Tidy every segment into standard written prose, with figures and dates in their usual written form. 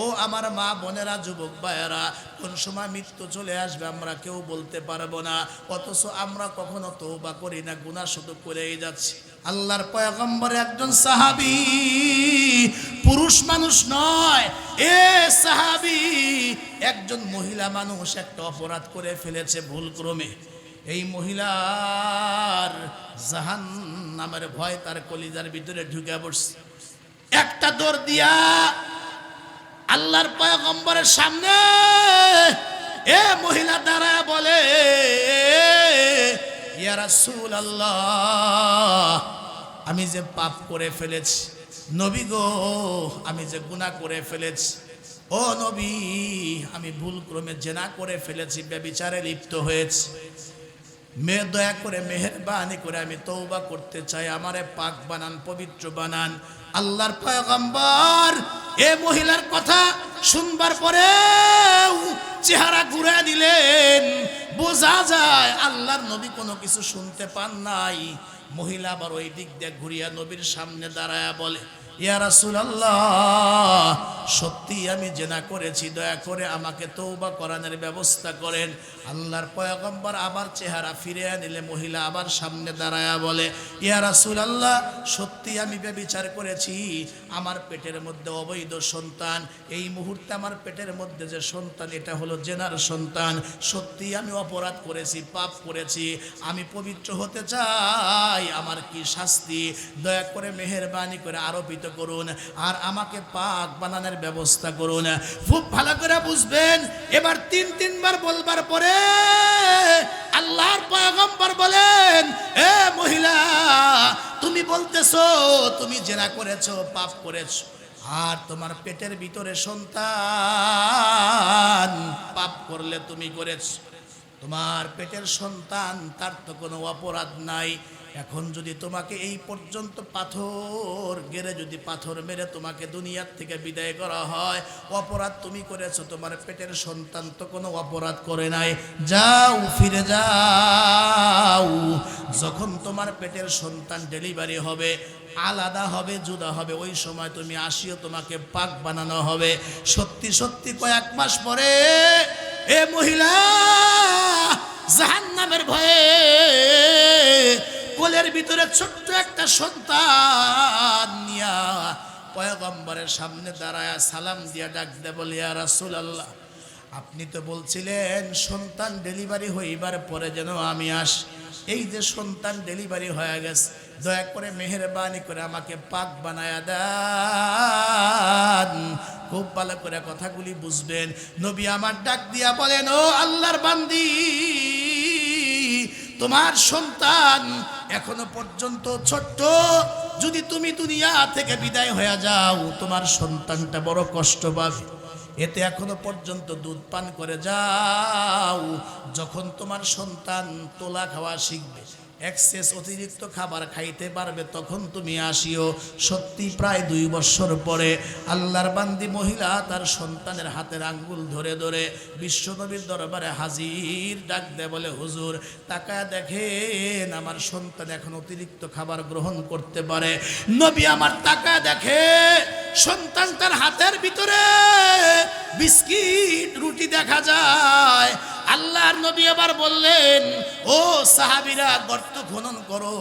ও আমার মা বোনেরা, যুবক ভাইয়েরা, কোন সময় মৃত্যু চলে আসবে আমরা কেউ বলতে পারবো না, অথচ আমরা কখনো তওবা করি না, গুনাহ শুধু করেই যাচ্ছি। আল্লাহর পয়গম্বর একজন সাহাবী, পুরুষ মানুষ নয়, এ সাহাবী একজন মহিলা মানুষ একটা অপরাধ করে ফেলেছে ভুলক্রমে। এই মহিলার জাহান্নামের ভয় তার কলিজার ভিতরে ঢুকে পড়ছে। একটা দৌড় দিয়া আল্লাহর পয়গম্বরের সামনে এ মহিলা দাঁড়ায় বলে, ইয়া রাসূলুল্লাহ, আমি যে পাপ করে ফেলেছি, নবী গো আমি যে গুনাহ করে ফেলেছি, ও নবী আমি ভুলক্রমে জিনা করে ফেলেছি, ব্যভিচারে লিপ্ত হয়েছি, মেয়ে দয়া করে মেহেরবানি করে আমি তওবা করতে চাই, আমারে পাক বানান, পবিত্র বানান। আল্লাহর পয়গম্বর এ মহিলার কথা শুনবার পরে চেহারা ঘুরে দিলেন, বোঝা যায় আল্লাহর নবী কোনো কিছু শুনতে পান নাই। মহিলা আবার ওই দিক দিয়ে ঘুরিয়া নবীর সামনে দাঁড়ায়া বলে, ইয়া রাসূলুল্লাহ, সত্যি আমি জিনা করেছি, দয়া করে আমাকে তওবা করানোর ব্যবস্থা করেন। আল্লাহর পয়গম্বর আবার চেহারা ফিরিয়ে নিলে মহিলা আবার সামনে দাঁড়ায়া বলে, ইয়া রাসূলুল্লাহ, সত্যি আমি ব্যভিচার করেছি, আমার পেটের মধ্যে অবৈধ সন্তান, এই মুহূর্তে আমার পেটের মধ্যে যে সন্তান এটা হলো জিনার সন্তান, সত্যি আমি অপরাধ করেছি, পাপ করেছি, আমি পবিত্র হতে চাই, আমার কি শাস্তি, দয়া করে মেহেরবানি করে আরোপিত করুন আর আমাকে পাক বানানোর ব্যবস্থা করুন। খুব ভালো করে বুঝবেন, এবার তিনবার বলবার পরে আল্লাহর পয়গম্বর বলেন, এ মহিলা, তুমি বলতেছো তুমি জিনা করেছো, পাপ করেছো, আর তোমার পেটের ভিতরে সন্তান, পাপ করলে তুমি করেছো, তোমার পেটের সন্তান তার তো কোনো অপরাধ নাই। এখন যদি তোমাকে এই পর্যন্ত পাথর গেড়ে, যদি পাথর মেরে তোমাকে দুনিয়ার থেকে বিদায় করা হয়, অপরাধ তুমি করেছো, তোমার পেটের সন্তান তো কোনো অপরাধ করে নাই, যাও ফিরে যাও, যখন তোমার পেটের সন্তান ডেলিভারি হবে, আলাদা হবে, জুদা হবে, ওই সময় তুমি আসিও, তোমাকে পাক বানানো হবে। সত্যি সত্যি কয়েক মাস পরে এ মহিলা জাহান্নামের ভয়ে কোলের ভিতরে ছোট্ট একটা সন্তান নিয়া পয়গম্বরের সামনে দাঁড়ায় সালাম দিয়া ডাক দে বলে, ইয়া রাসূলুল্লাহ, আপনি তো বলছিলেন সন্তান ডেলিভারি হইবার পরে যেন আমি আসি, এই যে সন্তান ডেলিভারি হয়ে গেছে, দয়া করে মেহেরবানি করে আমাকে পাক বানায়া দেন। খুব ভালো করে কথাগুলি বুঝবেন। নবী আমার ডাক দিয়া বলেন, ও আল্লাহর বান্দি, তোমার সন্তান এখনো পর্যন্ত ছোট্ট, যদি তুমি দুনিয়া থেকে বিদায় হয়ে যাও, তোমার সন্তানটা বড় কষ্ট পাবে, এতে এখনো পর্যন্ত দুধ পান করে যাও, যখন তোমার সন্তান তোলা খাওয়া শিখবে, এক্সেস অতিরিক্ত খাবার খাইতে পারবে, তখন তুমি আসিও। সত্যি প্রায় 2 বছর পরে আল্লাহর বান্দি মহিলা তার সন্তানের হাতের আঙ্গুল ধরে ধরে বিশ্বনবীর দরবারে হাজির, ডাক দেয় বলে, হুজুর তাকায় দেখেন আমার সন্তান এখন অতিরিক্ত খাবার গ্রহণ করতে পারে। নবী আমার তাকায় দেখে সন্তান তার হাতের ভিতরে বিস্কিট রুটি দেখা যায়। আল্লাহর নবী আবার বললেন, ও সাহাবীরা, গর্ত খনন করো,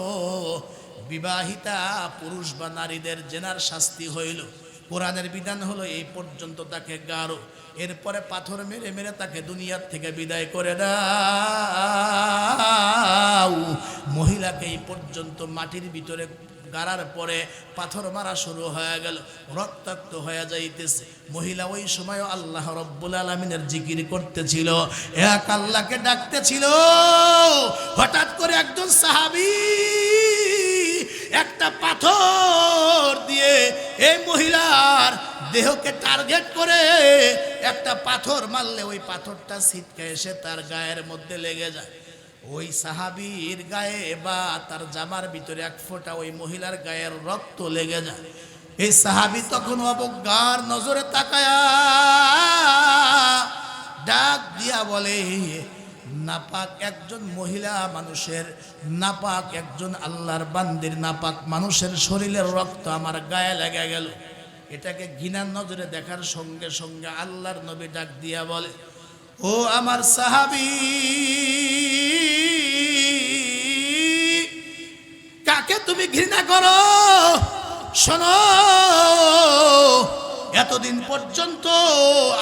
বিবাহিতা পুরুষ বা নারীদের জেনার শাস্তি হইল, কোরআনের বিধান হলো এই পর্যন্ত তাকে গাড়ো, এরপরে পাথর মেরে মেরে তাকে দুনিয়ার থেকে বিদায় করে দাও। মহিলাকে এই পর্যন্ত মাটির ভিতরে গাড়ার পরে পাথর মারা শুরু হয়ে গেল, রক্তাক্ত হয়ে যাইতেছে। মহিলা ওই সময় আল্লাহ রব্বুল আলামিনের জিকির করতেছিল, এক আল্লাহকে ডাকতেছিল। হঠাৎ করে একজন সাহাবী একটা পাথর দিয়ে এই মহিলার দেহকে টার্গেট করে একটা পাথর মারলে ওই পাথরটা ছিটকে এসে তার গায়ের মধ্যে লেগে যায়। ওই সাহাবীর গায়ে বা তার জামার ভিতরে এক ফোঁটা ওই মহিলার গায়ের রক্ত লেগে যায়। এই সাহাবী তখন অবজ্ঞার নজরে তাকায়া ডাক দিয়া বলে, নাপাক একজন মহিলা মানুষের, নাপাক একজন আল্লাহর বান্দির, নাপাক মানুষের শরীরের রক্ত আমার গায়ে লেগে গেল, এটাকে ঘৃণার নজরে দেখার সঙ্গে সঙ্গে আল্লাহর নবী ডাক দিয়া বলে, ও আমার সাহাবী, কাকে তুমি ঘৃণা করো? শোনো, এতদিন পর্যন্ত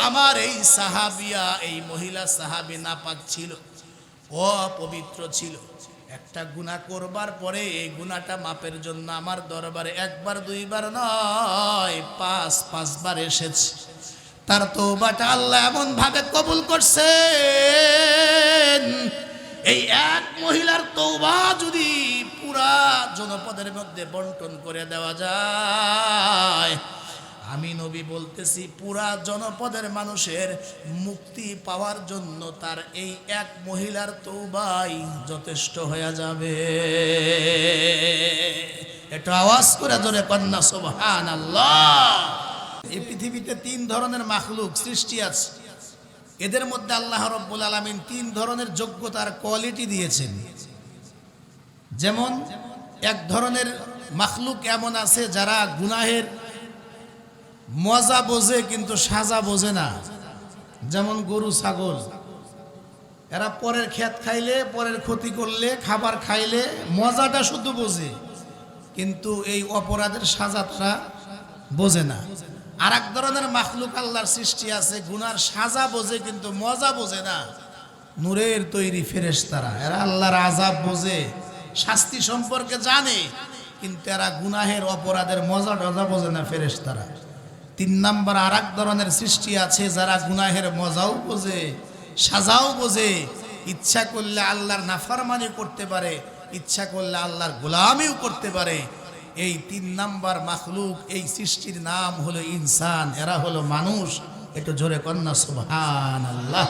আমার এই সাহাবিয়া, এই মহিলা সাহাবী নাপাক ছিল, অপবিত্র ছিল। একটা গুনাহ করবার পরে এই গুনাহটা মাপের জন্য আমার দরবারে একবার দুইবার নয়, পাঁচবার এসেছে। তার তওবাটা আল্লাহ এমন ভাবে কবুল করছেন, এই এক মহিলার তওবা যদি পুরা জনপদের মধ্যে বন্টন করে দেওয়া যায়, আমি নবী বলতেছি পুরা জনপদের মানুষের মুক্তি পাওয়ার জন্য তার এই এক মহিলার তওবাই যথেষ্ট হয়ে যাবে। এটা আওয়াজ করে জোরে কন্যা সুবহানাল্লাহ। এই পৃথিবীতে 3 ধরনের মাখলুক সৃষ্টি আছে, এদের মধ্যে আল্লাহ রাব্বুল আলামিন 3 ধরনের যোগ্যতার কোয়ালিটি দিয়েছেন। যেমন এক ধরনের মাখলুক এমন আছে যারা গুনাহের মজা বোঝে কিন্তু সাজা বোঝে না, যেমন গরু ছাগল। এরা পরের ক্ষেত খাইলে, পরের ক্ষতি করলে, খাবার খাইলে মজাটা শুধু বোঝে, কিন্তু এই অপরাধের সাজা তারা বোঝে না। আর এক ধরনের মাখলুক আল্লাহর সৃষ্টি আছে, গুনার সাজা বোঝে কিন্তু মজা বোঝে না, নূরের তৈরি ফেরেশতারা। এরা আল্লাহর আযাব বোঝে, শাস্তি সম্পর্কে জানে, কিন্তু এরা গুনাহের অপরাধের মজা টজা বোঝে না ফেরেশতারা। 3 নাম্বার আর এক ধরনের সৃষ্টি আছে যারা গুনাহের মজাও বোঝে, সাজাও বোঝে, ইচ্ছা করলে আল্লাহর নাফরমানি করতে পারে, ইচ্ছা করলে আল্লাহর গোলামিও করতে পারে। এই 3 নাম্বার মাখলুক, এই সৃষ্টির নাম হলো ইনসান, এরা হলো মানুষ। একটু জোরে কন্যা সুবহানাল্লাহ।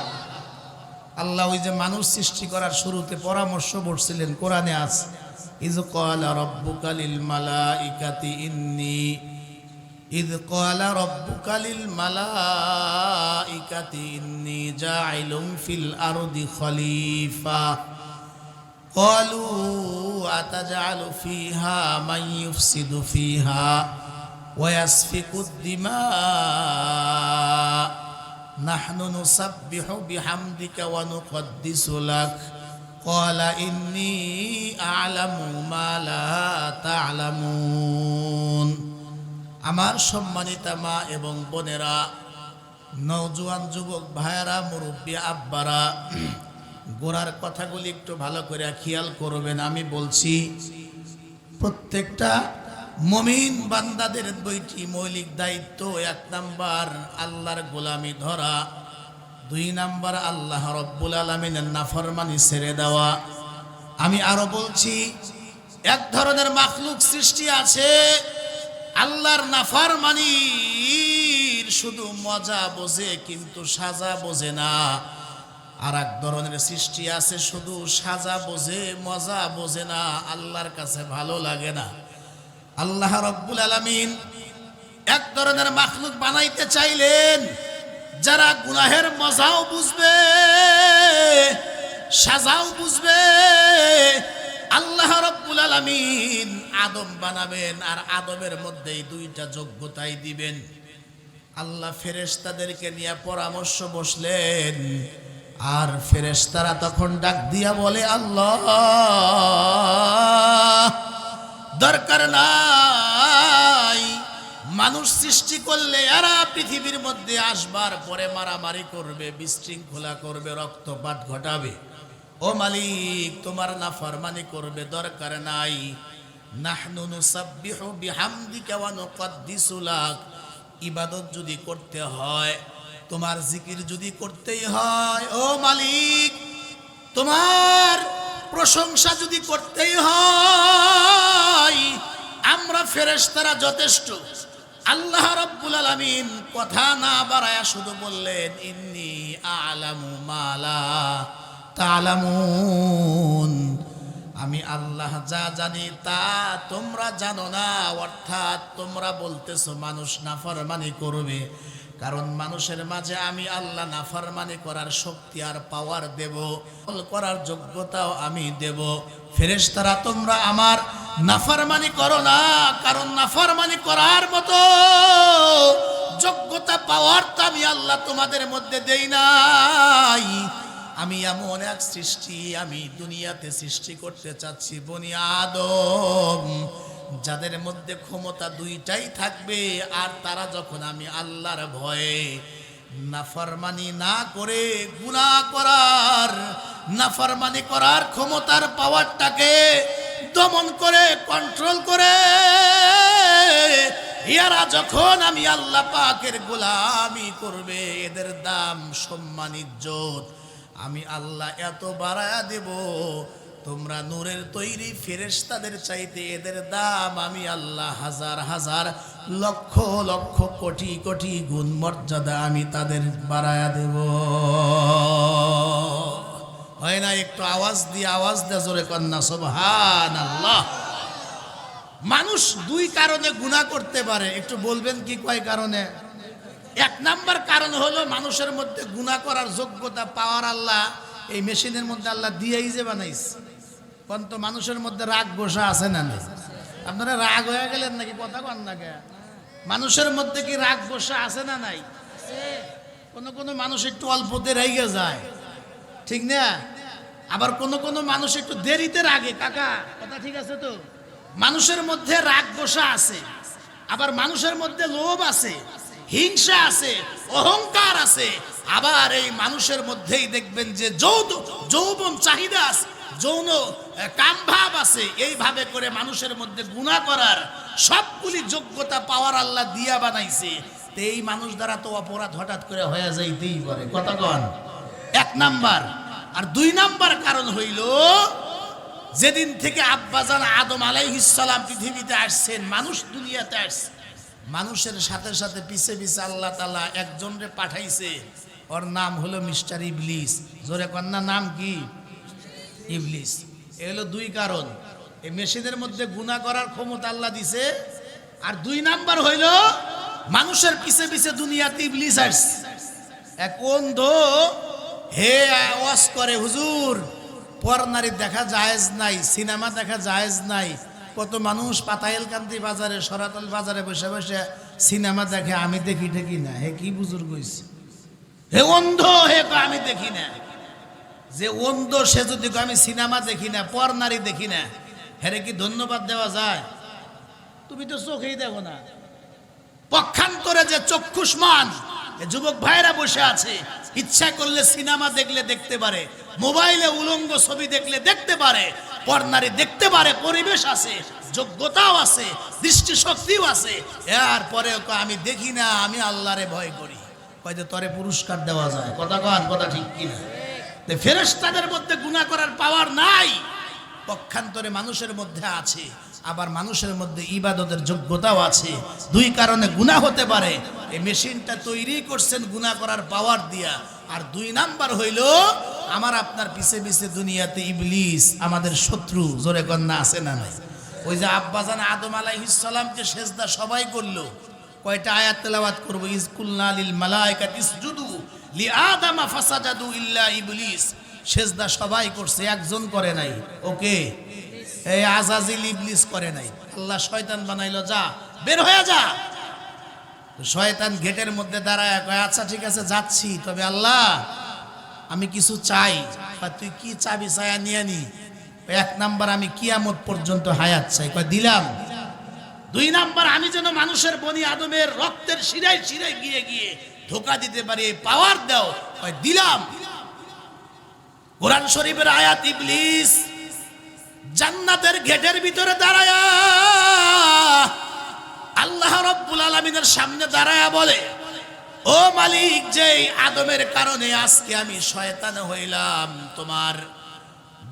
আল্লাহ ওই যে মানুষ সৃষ্টি করার শুরুতে পরামর্শ বলছিলেন, কোরআনে আছে, ইয ক্বালা রাব্বুকা লিল মালাইকাতি ইন্নী إذ قال ربك للملائكة إني جاعل في الأرض خليفة قالوا أتجعل فيها من يفسد فيها ويسفك الدماء نحن نسبح بحمدك ونقدس لك قال إني أعلم ما لا تعلمون। আমার সম্মানিতা মা এবং বোনেরা, নওজোয়ান যুবক ভাইয়েরা, মুরব্বী আব্বারা, গোড়ার কথাগুলি একটু ভালো করে খেয়াল করবেন। আমি বলছি প্রত্যেকটা মুমিন বান্দাদের 2টি মৌলিক দায়িত্ব। 1 নাম্বার আল্লাহর গোলামি ধরা, 2 নাম্বার আল্লাহ রাব্বুল আলামিনের নাফরমানি ছেড়ে দেওয়া। আমি আরো বলছি, এক ধরনের মাখলুক সৃষ্টি আছে আল্লাহর নাফরমানির শুধু মজা বোঝে কিন্তু সাজা বোঝে না। আর এক ধরনের সৃষ্টি আছে শুধু সাজা বোঝে, মজা বোঝে না, আল্লাহর কাছে ভালো লাগে না। আল্লাহ রাব্বুল আলামিন এক ধরনের মাখলুক বানাইতে চাইলেন যারা গুনাহের মজাও বুঝবে, সাজাও বুঝবে। আল্লাহ রাব্বুল আলামিন আদম বানাবেন, আর আদমের মধ্যেই 2টা যোগ্যতাই দিবেন। আল্লাহ ফেরেশতাদেরকে নিয়ে পরামর্শ বসলেন, আর ফেরেশতারা তখন ডাক দিয়া বলে, আল্লাহ দরকার নাই, মানুষ সৃষ্টি করলে এরা পৃথিবীর মধ্যে আসবার পরে মারামারি করবে, বিশৃঙ্খলা করবে, রক্তপাত ঘটাবে। ও মালিক, তোমার নাফরমানি করবে, দরকার নাই। নাহনু নুসাব্বিহু বিহামদিকা ওয়া নুকদ্দিসু লাক। ইবাদত যদি করতে হয়, তোমার জিকির যদি করতেই হয়, ও মালিক তোমার প্রশংসা যদি করতেই হয়, আমরা ফেরেশতারা যথেষ্ট। আল্লাহ রাব্বুল আলামিন কথা না বাড়ায়া শুধু বললেন, ইন্নী আ'লামু মা লা তা'লামুন। আমি আল্লাহ যা জানি তা তোমরা জানো না। অর্থাৎ তোমরা বলতেছো মানুষ নাফরমানি করবে, কারণ মানুষের মাঝে আমি আল্লাহ নাফরমানি করার শক্তি আর পাওয়ার দেব, করার যোগ্যতাও আমি দেব। ফেরেশতারা তোমরা আমার নাফরমানি করো না, কারণ নাফরমানি করার মতো যোগ্যতা পাওয়ার তো আমি আল্লাহ তোমাদের মধ্যে দেই নাই। আমি এমন এক সৃষ্টি আমি দুনিয়াতে সৃষ্টি করতে চাচ্ছি বনি আদম, যাদের মধ্যে ক্ষমতা দুইটাই থাকবে, আর তারা যখন আমি আল্লাহর ভয়ে নাফরমানি না করে নাফরমানি করার ক্ষমতার পাওয়ারটাকে দমন করে কন্ট্রোল করে এরা যখন আমি আল্লাহ পাকের গোলামি করবে, এদের দাম সম্মান ইজ্জত আমি আল্লাহ এত বাড়ায়া দেব, তোমরা নূরের তৈরি ফেরেশতাদের চাইতে এদের দাম আমি আল্লাহ হাজার হাজার লক্ষ লক্ষ কোটি কোটি গুণ মর্যাদা আমি তাদের বাড়ায়া দেব। হয় না? একটু আওয়াজ দিয়ে জোরে কন্যা সুবহানাল্লাহ। মানুষ দুই কারণে গুনাহ করতে পারে, একটু বলবেন কি কয় কারণে? এক নাম্বার কারণ হলো মানুষের মধ্যে গুনাহ করার যোগ্যতা পাওয়ার আল্লাহ এই মেশিনের মধ্যে আল্লাহ দিয়েই যে বানাইছে। কোন তো মানুষের মধ্যে রাগ গোসা আছে না নেই? আপনারা রাগ হয়ে গেলেন নাকি? কথা কন না কে? মানুষের মধ্যে কি রাগ গোসা আছে না নাই? কোন মানুষ একটু অল্পতে রেগে যায়, ঠিক না? আবার কোন মানুষ একটু দেরিতে রাগে। কাকা কথা ঠিক আছে তো? মানুষের মধ্যে রাগ গোসা আছে, আবার মানুষের মধ্যে লোভ আছে, হিংসা আছে, অহংকার আছে, আবার এই মানুষের মধ্যেই দেখবেন যে যৌবন চাহিদা আছে, যৌন কামভাব আছে। এইভাবে করে মানুষের মধ্যে গুনাহ করার সবগুলি যোগ্যতা পাওয়ার আল্লাহ দিয়া বানাইছে। তো এই মানুষ দ্বারা তো অপরাধ হঠাৎ করে হয়ে যাইতেই পারে। কথা কন? এক নাম্বার। আর দুই নাম্বার কারণ হইল, যেদিন থেকে আব্বাজান আদম আলাইহিস সালাম পৃথিবীতে আসছেন, মানুষ দুনিয়াতে আসছে, মানুষের সাথে সাথে পিছে পিছে আল্লাহ তাআলা একজনরে পাঠাইছে, ওর নাম হলো মিস্টার ইবলিস। জোরে কন্যা, নাম কি? ইবলিস। এ হলো দুই কারণ। এই মেশিনের মধ্যে গুনাহ করার ক্ষমতা আল্লাহ দিছে। আর দুই নাম্বার হইল, মানুষের পিছে পিছে দুনিয়াতে ইবলিস আসছে। এক অন্ধ হে আওয়াজ করে, হুজুর পর নারী দেখা জায়েজ নাই, সিনেমা দেখা জায়েজ নাই। কত মানুষ পাতাইলকান্দি বাজারে, সরাতল বাজারে বসে বসে সিনেমা দেখে, আমি দেখি ঠেকি না। হে কি বুজুর্গ হইছে? হে অন্ধ, হে আমি দেখি না। যে অন্ধ সে যদি আমি সিনেমা দেখি না, পর নারী দেখি না, হেরে কি ধন্যবাদ দেওয়া যায়? তুমি তো চোখেই দেখো না। পক্ষান্তরে যে চক্ষুষ্মান যুবক ভাইরা বসে আছে, ইচ্ছা করলে সিনেমা দেখলে দেখতে পারে, মোবাইলে উলঙ্গ ছবি দেখলে দেখতে পারে, পর্নারি দেখতে পারে, পরিবেশ আছে, যোগ্যতাও আছে, দৃষ্টি শক্তিও আছে। এরপরে আমি দেখি না, আমি আল্লাহরে ভয় করি। কয় যে তরে পুরস্কার দেওয়া যায়। কথা কন, কথা ঠিক কিনা? ফেরেশতাদের মধ্যে গুনাহ করার পাওয়ার নাই, পক্ষান্তরে মানুষের মধ্যে আছে। আবার মানুষের মধ্যে ইবাদতের যোগ্যতাও আছে। দুই কারণে গুনাহ হতে পারে। এই মেশিনটা তৈরি করছেন গুনাহ করার পাওয়ার দিয়া। আর দুই নাম্বার হইল, আমার আপনার পিছে পিছে দুনিয়াতে ইবলিস আমাদের শত্রু। জোরে কন্যা, আছে না নাই? ওই যে আব্বাজান আদম আলাইহিস সালামকে সেজদা সবাই করলো। কয়টা আয়াত তেলাওয়াত করব? ইজ কুলনা লিল মালাইকাতি ইসজুদু লিআদামা ফাসাজাদু ইল্লা ইবলিস। সেজদা সবাই করছে, একজন করে নাই। ওকে, এই আজাজিল ইবলিস করে নাই। আল্লাহ শয়তান বানাইলো, যা বের হয়ে যা। শয়তান গেটের মধ্যে দাঁড়ায় কয়, আচ্ছা ঠিক আছে যাচ্ছি, তবে আল্লাহ আমি কিছু চাই। তুই কি চাবি? চায়া নিয়ে নি। এক নাম্বার, আমি কিয়ামত পর্যন্ত হায়াত চাই। কয় দিলাম। দুই নাম্বার, আমি যেন মানুষের বনি আদমের রক্তের শিরায় শিরায় গিয়ে গিয়ে ধোকা দিতে পারি, পাওয়ার দাও। কয় দিলাম। কোরআন শরীফের আয়াত, ইবলিস জান্নাতের গেটের ভিতরে দাঁড়ায়া আল্লাহ রাব্বুল আলামিনের সামনে দাঁড়ায়া বলে, ও মালিক, যে আদমের কারণে আজকে আমি শয়তান হইলাম, তোমার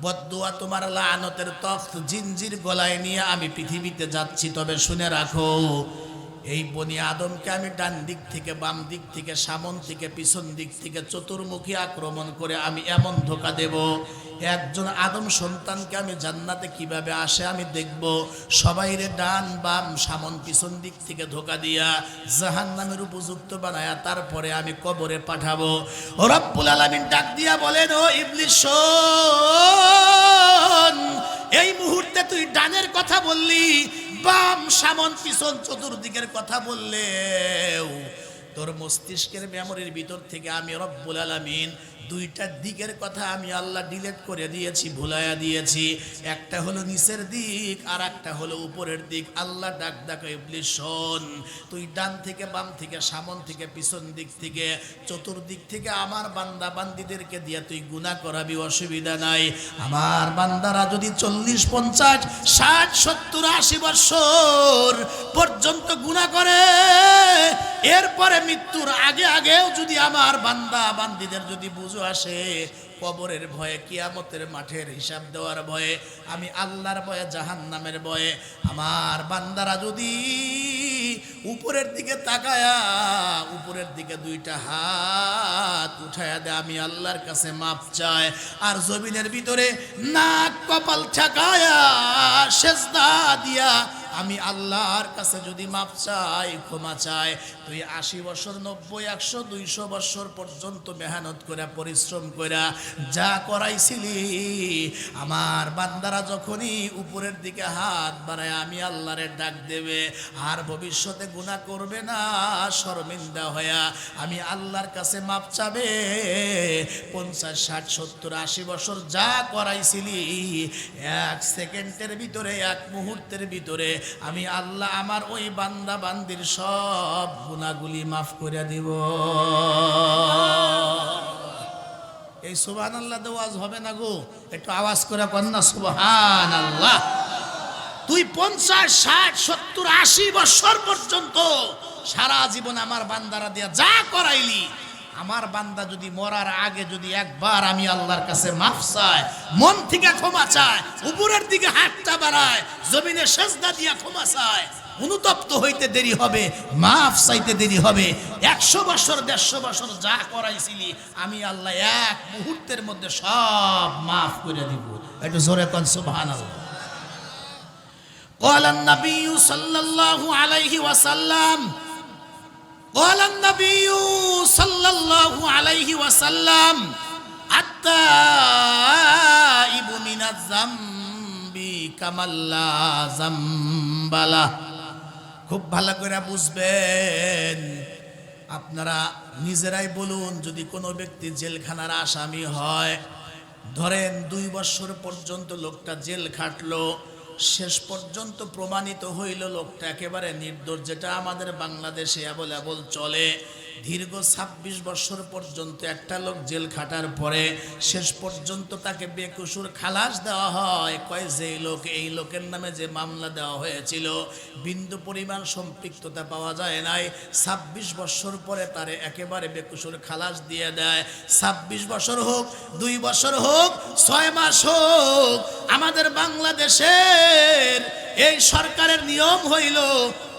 বদদুয়া, তোমার লানতের তখ্ত জিনজির গলায় নিয়ে আমি পৃথিবীতে যাচ্ছি। তবে শুনে রাখো, এই বনি আদমকে আমি ডান দিক থেকে, বাম দিক থেকে, সামন থেকে, পিছন দিক থেকে চতুর্মুখী আক্রমণ করে আমি এমন ধোকা দেব, একজন আদম সন্তানকে আমি জান্নাতে কিভাবে আসে আমি দেখব। সবাইরে ডান বাম সামন পিছন দিক থেকে ধোকা দিয়া জাহান্নামের উপযুক্ত বানায়া তারপরে আমি কবরে পাঠাবো। রব্বুল আলামিন ডাক দিয়া বলেন, ও ইবলিস শোন, এই মুহূর্তে তুই ডানের কথা বললি, বাম সামন পিছন চতুর্দিকের কথা বললেও তোর মস্তিষ্কের মেমোরির ভিতর থেকে আমি রব্বুল আলামিন দুইটা দিকের কথা আমি আল্লাহ ডিলিট করে দিয়েছি, ভুলাইয়া দিয়েছি। একটা হলো নিচের দিক আর একটা হলো উপরের দিক। আল্লাহ ডাক ডাক ইবলিস শোন, তুই ডান থেকে বাম থেকে সামন থেকে পিছন দিক থেকে চতুর্দিক থেকে আমার বান্দা বান্দিদেরকে দিয়ে তুই গুনাহ করাবি, অসুবিধা নাই। আমার বান্দারা যদি 40, 50, 60, 70, 80 বছর পর্যন্ত গুনাহ করে, এরপরে মৃত্যুর আগে আগেও যদি আমার বান্দা বান্দিদের যদি বুঝো আসে, কবরের ভয়ে, কিয়ামতের মাঠের হিসাব দেওয়ার ভয়ে, আমি আল্লাহর ভয়ে, জাহান্নামের ভয়ে আমার বান্দারা যদি উপরের দিকে তাকায়া উপরের দিকে দুইটা হাত উঠায়া দেয়, আমি আল্লাহর কাছে মাপ চায়, আর জমিনের ভিতরে নাক কপাল ঠেকায়া সেজদা দিয়া আমি আল্লাহর কাছে যদি মাপ চাই, ক্ষমা চাই, তুই 80 বছর, 90, 100, 200 বছর পর্যন্ত মেহনত করে পরিশ্রম করে যা করাইছিলি, আমার বান্দারা যখনই উপরের দিকে হাত বাড়ায় আমি আল্লাহরে ডাক দেবে, আর ভবিষ্যতে গুনাহ করবে না, শর্মিন্দা হয়া আমি আল্লাহর কাছে মাপ চাবে। 50, 60, 70, 80 বছর যা করাইছিলি, 1 সেকেন্ডের ভিতরে, 1 মুহূর্তের ভিতরে আমি আল্লাহ আমার ওই বান্দা বান্দির সব গুনাহগুলি মাফ করে দিব। এই সুবহানাল্লাহ দেওয়াজ হবে না গো, একটু আওয়াজ করে কন্যা সুবহানাল্লাহ। তুই 50, 60, 70, 80 বছর পর্যন্ত সারা জীবন আমার বান্দারা দিয়া যা করাইলি, আমার বান্দা যদি মরার আগে যদি একবার আমি আল্লাহর কাছে মাফ চায়, মন থেকে ক্ষমা চায়, উপরের দিকে হাতটা বাড়ায়, জমিনে সেজদা দিয়া ক্ষমা চায়, অনুতপ্ত হইতে দেরি হবে, মাফ চাইতে দেরি হবে। 100 বছর 150 বছর যা করাইছিলি আমি আল্লাহ 1 মুহূর্তের মধ্যে সব মাফ করে দিব। একটু জোরে কোন সুবহানাল্লাহ। قال النبي صلى الله عليه وسلم قال النبي صلى الله عليه وسلم التائب من الذنب كمن لا ذنب له। খুব ভালো করে বুঝবেন, আপনারা নিজেরাই বলুন, যদি কোনো ব্যক্তি জেলখানার আসামি হয়, ধরেন 2 বছর পর্যন্ত লোকটা জেল খাটলো, শেষ পর্যন্ত প্রমাণিত হইল লোকটা একেবারে নির্দোষ, যেটা আমাদের বাংলাদেশে অ্যাভেলেবল চলে। দীর্ঘ 26 বছর পর্যন্ত একটা লোক জেল খাটার পরে শেষ পর্যন্ত তাকে বেকসুর খালাস দেওয়া হয়। কয় যে লোক, এই লোকের নামে যে মামলা দেওয়া হয়েছিল বিন্দু পরিমাণ সম্পৃক্ততা পাওয়া যায় নাই, 26 বছর পরে তারে একেবারে বেকসুর খালাস দিয়ে দেয়। 26 বছর হোক, 2 বছর হোক, 6 মাস হোক, আমাদের বাংলাদেশের এই সরকারের নিয়ম হইল,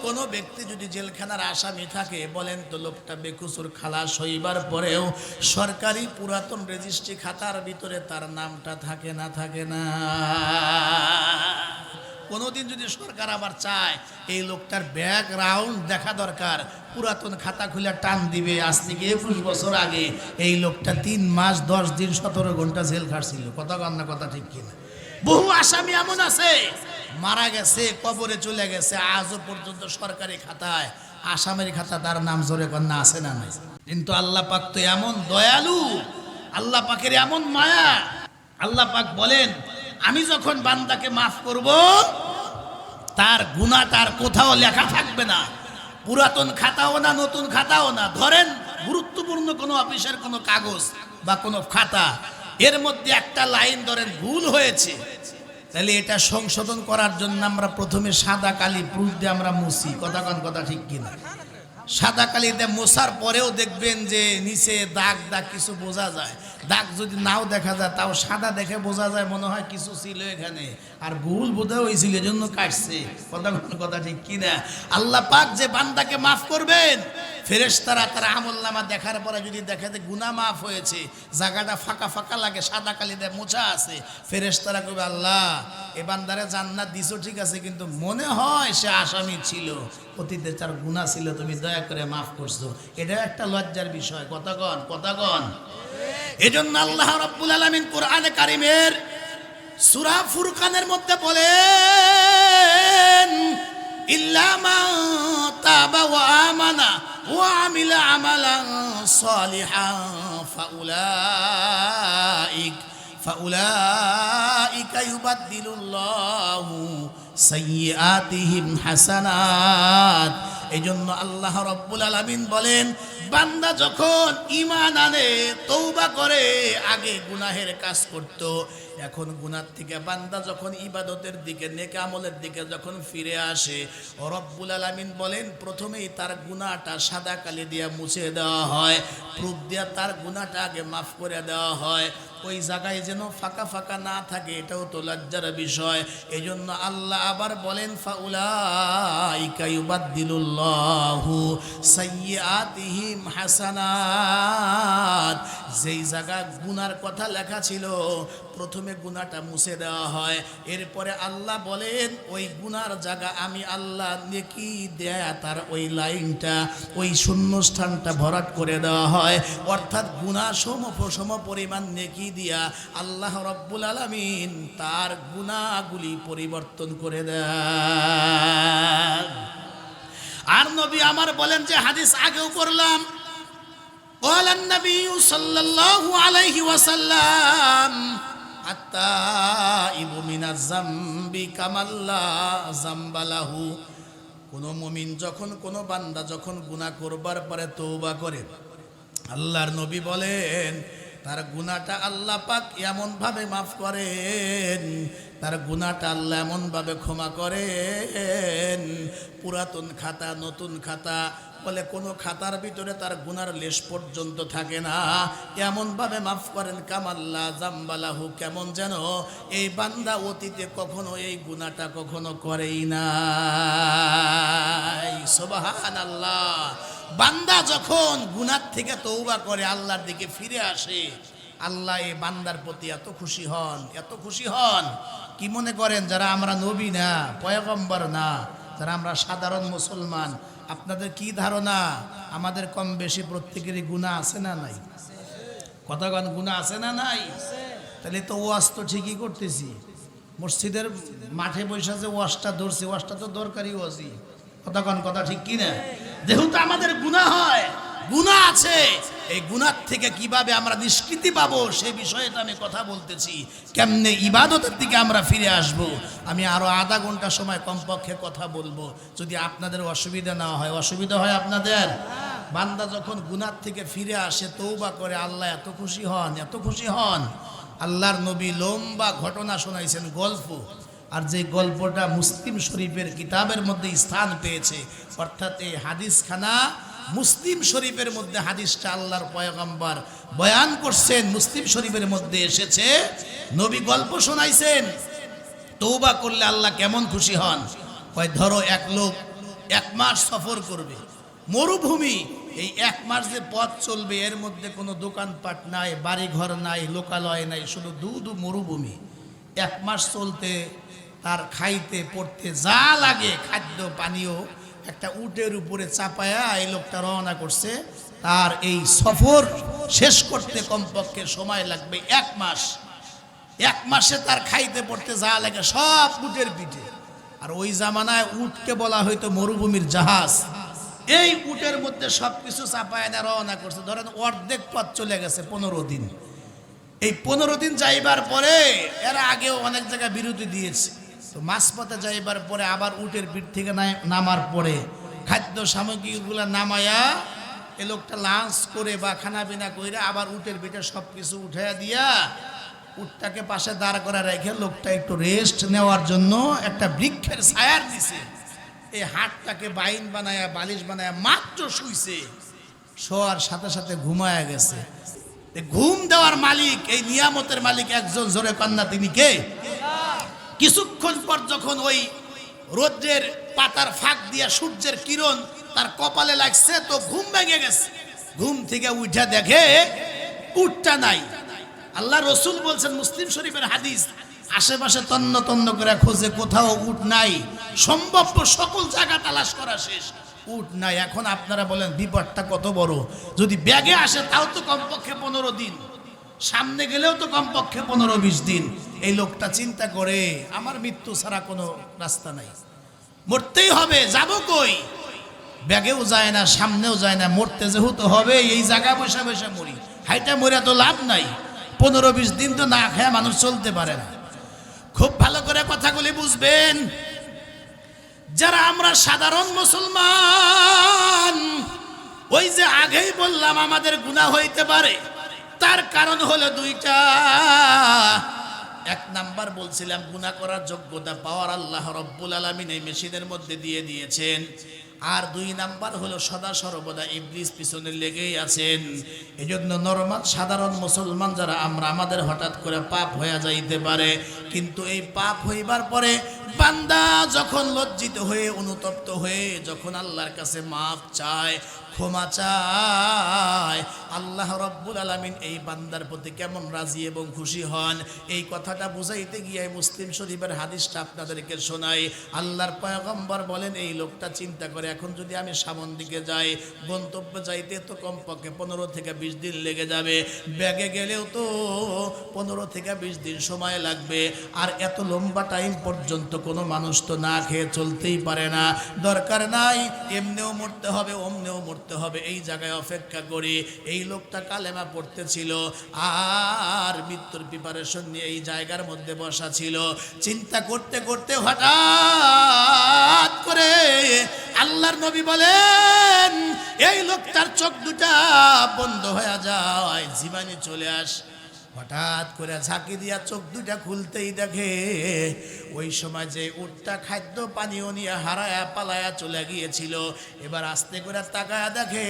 কোনো ব্যক্তি যদি জেলখানার আসামি থাকে, বলেন তো লোকটা বেকসুর খালাস হইবার পরেও সরকারি পুরাতন রেজিস্ট্রি খাতার ভিতরে তার নামটা থাকে না? থাকে না? কোনোদিন যদি সরকার আবার চায় এই লোকটার ব্যাকগ্রাউন্ড দেখা দরকার, পুরাতন খাতা খুলে টান দিবে, আজ থেকে 21 বছর আগে এই লোকটা 3 মাস 10 দিন 17 ঘন্টা জেল খাটছিল। কথা কান্না, কথা ঠিক কিনা? বহু আসামি এমন আছে মারা গেছে, কবরে চলে গেছে, আজও পর্যন্ত সরকারি খাতায়, আসামের খাতা তার নাম জোরে কন্যা আছে না নাই? কিন্তু আল্লাহ পাক তো এমন দয়ালু, আল্লাহ পাকের এমন মায়া, আল্লাহ পাক বলেন আমি যখন বান্দাকে মাফ করব, তার গুনাহ তার কোথাও লেখা থাকবে না, পুরাতন খাতাও না, নতুন খাতাও না। ধরেন গুরুত্বপূর্ণ কোনো অফিসের কোনো কাগজ বা কোনো খাতা, এর মধ্যে একটা লাইন ধরেন ভুল হয়েছে, তাহলে এটা সংশোধন করার জন্য আমরা প্রথমে সাদা কালি প্রুফ দিয়ে আমরা মুছি। কথা কন, কথা ঠিক কিনা? সাদা কালি দিয়ে মোছার পরেও দেখবেন যে নিচে দাগ দাগ কিছু বোঝা যায়, দাগ যদি নাও দেখা যায় তাও সাদা দেখে বোঝা যায় মনে হয় কিছু ছিল এখানে, আর ভুল বোধহয় হয়েছিল এজন্য কাটছে। কথা কন, কথা ঠিক কিনা? আল্লাহ পাক যে বান্দাকে মাফ করবেন, ফেরেশতারা তারা আমলনামা দেখার পরে যদি দেখে যে গুনাহ মাফ হয়েছে, জায়গাটা ফাঁকা ফাঁকা লাগে, সাদা কালি দিয়ে মোছা আছে, ফেরেশতারা কইবে আল্লাহ এ বান্দারে জান্নাত দিছো ঠিক আছে, কিন্তু মনে হয় সে আসামি ছিল, অতীতে তার গুনাহ ছিল, তুমি দয়া করে মাফ করছো। এটা একটা লজ্জার বিষয়। কথা কন, কথা কন। এজন্য আল্লাহ রাব্বুল আলামিন কোরআনে কারীমের সূরা ফুরকানের মধ্যে বলেন ইল্লা মা তাবা ওয়া আমানা ওয়া আমিলা আমালান সালিহান ফাউলাইকা ইউবাদদিলুল্লাহু সাইয়্যাতিহিম হাসানাত। এজন্য আল্লাহ রাব্বুল আলামিন বলেন বান্দা যখন ঈমান আনে তওবা করে, আগে গুনাহের কাজ করত, এখন গুনাহ থেকে বান্দা যখন ইবাদতের দিকে নেক আমলের দিকে যখন ফিরে আসে, রব্বুল আলামিন বলেন প্রথমেই তার গুনাহটা সাদা কালি দিয়ে মুছে দেওয়া হয়, প্রুফ দিয়ে তার গুনাহটা আগে মাফ করে দেওয়া হয়। ওই জায়গায় যেন ফাঁকা ফাঁকা না থাকে, এটাও তো লজ্জার বিষয়। এজন্য আল্লাহ আবার বলেন ফাউলাইকা ইউবাদদিলুল্লাহু সাইয়্যাতিহিম হাসানাত। যেই জায়গা গুনার কথা লেখা ছিল প্রথমে গুনাহটা মুছে দেওয়া হয়, এরপরে আল্লাহ বলেন ওই গুনার জায়গা আমি আল্লাহ নেকি দেয়া তার ওই লাইনটা, ওই শূন্যস্থানটা ভরাট করে দেওয়া হয়। অর্থাৎ গুনাহ সম পরিমাণ নেকি দিয়া আল্লাহ রব্বুল আলামিন তার গুনাহগুলি পরিবর্তন করে দেন। আর নবী আমার বলেন যে হাদিস আগেও পড়লাম, قال النبي صلى الله عليه وسلم التائب من الذنب كمن لا ذنب له। কোন মুমিন যখন কোন বান্দা যখন গুনাহ করবার পরে তওবা করে, আল্লাহর নবী বলেন তার গুনাহটা আল্লাহ পাক এমন ভাবে মাফ করেন, তার গুনাহটা আল্লাহ এমন ভাবে ক্ষমা করেন, পুরাতন খাতা নতুন খাতা বলে কোনো খাতার ভিতরে তার গুনার লেশ পর্যন্ত থাকে না, এমন ভাবে মাফ করেন কামাল্লা জাম্বালাহু, কেমন যেন এই বান্দা অতীতে কখনো এই গুনাহটা কখনো করেই নাই। সুবহানাল্লাহ। বান্দা যখন গুনাহ থেকে তওবা করে আল্লাহর দিকে ফিরে আসে, আল্লাহ এই বান্দার প্রতি এত খুশি হন, এত খুশি হন। কি মনে করেন যারা আমরা নবী না, পয়গম্বর না, যারা আমরা সাধারণ মুসলমান, আপনাদের কি ধারণা আমাদের কম বেশি প্রত্যেকেরই গুনাহ আছে না নাই? কথাগণ গুনাহ আছে না নাই? তাহলে তো ওয়াজ তো ঠিকই করতেছি, মসজিদের মাঠে বসে যে ওয়াজটা ধরছি, ওয়াজটা তো দরকারি ওয়াজই। কথাগণ কথা ঠিক কি না? যেহেতু আমাদের গুনাহ হয়, গুনাহ আছে, এই গুনাহ থেকে কিভাবে আমরা নিষ্কৃতি পাবো সেই বিষয়টা আমি কথা বলতেছি, কেমনে ইবাদতের দিকে আমরা ফিরে আসব। আমি আরো আধা ঘন্টা সময় কমপক্ষে কথা বলবো, যদি আপনাদের অসুবিধা না হয়। অসুবিধা হয় আপনাদের? বান্দা যখন গুনাহ থেকে ফিরে আসে তওবা করে, আল্লাহ এত খুশি হন, এত খুশি হন। আল্লাহর নবী লম্বা ঘটনা শোনাইছেন, গল্প, আর যে গল্পটা মুসলিম শরীফের কিতাবের মধ্যে স্থান পেয়েছে, অর্থাৎ এই হাদিসখানা মুসলিম শরীফের মধ্যে হাদিসটা আল্লাহর পয়গম্বর বয়ান করছেন, মুসলিম শরীফের মধ্যে এসেছে। নবী গল্প শোনাইছেন তওবা করলে আল্লাহ কেমন খুশি হন। কয় ধরো এক লোক 1 মাস সফর করবে, মরুভূমি, এই 1 মাস যে পথ চলবে এর মধ্যে কোনো দোকানপাট নাই, বাড়ি ঘর নাই, লোকালয় নাই, শুধু দুধু মরুভূমি। 1 মাস চলতে তার খাইতে পড়তে যা লাগে খাদ্য পানীয় একটা উটের উপরে চাপায়া এই লোকটা রওনা করছে। তার এই সফর শেষ করতে কমপক্ষে সময় লাগবে 1 মাস। 1 মাসে তার খাইতে পড়তে যা লাগে সব উটের পিঠে। আর ওই জামানায় উটকে বলা হয়তো মরুভূমির জাহাজ। এই উটের মধ্যে সবকিছু চাপায় না রওনা করছে। ধরেন অর্ধেক পথ চলে গেছে 15 দিন। এই 15 দিন যাইবার পরে এরা আগেও অনেক জায়গায় বিরতি দিয়েছে, তো মাঝপথে যাইবার পরে আবার উটের পিঠ থেকে নামার পরে খাদ্য সামগ্রীগুলো নামায়া এ লোকটা লাঞ্চ করে বা খানা পিনা করে আবার উটের পিঠে সব কিছু উঠাইয়া দিয়া উটটাকে পাশে দাঁড় করে রেখে লোকটা একটু রেস্ট নেওয়ার জন্য একটা বৃক্ষের ছায়ার দিছে। এই হাতটাকে বাইন বানায়া বালিশ বানায়া মাত্র শুইছে, শোয়ার সাথে সাথে ঘুমায়া গেছে। ঘুম দেওয়ার মালিক, এই নিয়ামতের মালিক একজন, জোরে কন্যা তিনি কে? কিছুক্ষণ পর যখন ওই রোদ্রের পাতার ফাঁক দিয়া সূর্যের কিরণ তার কপালে লাগছে, তো ঘুম ভেঙে গেছে। ঘুম থেকে উঠা দেখে উটটা নাই। আল্লাহ রসুল বলছেন, মুসলিম শরীফের হাদিস, আশেপাশে তন্ন তন্ন করে খোঁজে, কোথাও উট নাই। সম্ভব সকল জায়গা তালাশ করা শেষ, উট নাই। এখন আপনারা বলেন বিপদটা কত বড়। যদি ব্যাগে আসে তাও তো কমপক্ষে 15 দিন। সামনে গেলেও তো কমপক্ষে 15-20 দিন। এই লোকটা চিন্তা করে আমার মৃত্যু ছাড়া কোনো রাস্তা নাই, মরতেই হবে, যাব কই? ব্যাগেও যায় না, সামনেও যায় না, মরতে যেহেতু হবে এই জায়গা বসে বসে মরি, হাইটা মরে তো লাভ নাই। 15-20 দিন তো না খেয়ে মানুষ চলতে পারে না। খুব ভালো করে কথাগুলি বুঝবেন। যারা আমরা সাধারণ মুসলমান, ওই যে আগেই বললাম আমাদের গুনাহ হইতে পারে, তার কারণ হলো দুইটা। এক নাম্বার বলছিলাম গুনাহ করার যোগ্যতা পাওয়ার আল্লাহ রব্বুল আলামিন এই মেশিনের মধ্যে দিয়ে দিয়েছেন। আর 2 নাম্বার হলো সদা সর্বদা ইবলিস পিছনে লেগেই আছেন। এজন্য নরমাল সাধারণ মুসলমান যারা আমরা, আমাদের হঠাৎ করে পাপ হয়ে যাইতে পারে, কিন্তু এই পাপ হইবার পরে বান্দা যখন লজ্জিত হয়ে অনুতপ্ত হয়ে যখন আল্লাহর কাছে মাপ চায়, ক্ষমা চায়, আল্লাহ রব্বুল আলামিন এই বান্দার প্রতি কেমন রাজি এবং খুশি হন, এই কথাটা বুঝাইতে গিয়ে মুসলিম শরীফের হাদিসটা আপনাদেরকে শোনাই। আল্লাহর পয়গম্বর বলেন, এই লোকটা চিন্তা করে এখন যদি আমি সামন দিকে যাই, গন্তব্যে যাইতে তো কমপক্ষে 15 থেকে 20 দিন লেগে যাবে, ব্যাগে গেলেও তো 15 থেকে 20 দিন সময় লাগবে। আর এত লম্বা টাইম পর্যন্ত কোনো মানুষ তো না খেয়ে চলতেই পারে না। দরকার নাই, এমনিও মরতে হবে, অমনিও মরতে হবে, এই জায়গায় অপেক্ষা করি। এই লোকটা কালেমা পড়তেছিল আর মৃত্যুর প্রিপারেশন নিয়ে এই জায়গার মধ্যে বসা ছিল। চিন্তা করতে করতে হঠাৎ করে আল্লাহর নবী বলেন, এই লোকটার চোখ দুটা বন্ধ হয়ে যায়, জীবানি চলে আসে। হঠাৎ করে ঝাঁকি দিয়া চোখ দুটা খুলতেই দেখে ওই সময় যে উটটা খাদ্য পানীয় নিয়ে হারায়া পালায়া চলে গিয়েছিল, এবার আস্তে করে তাকায়া দেখে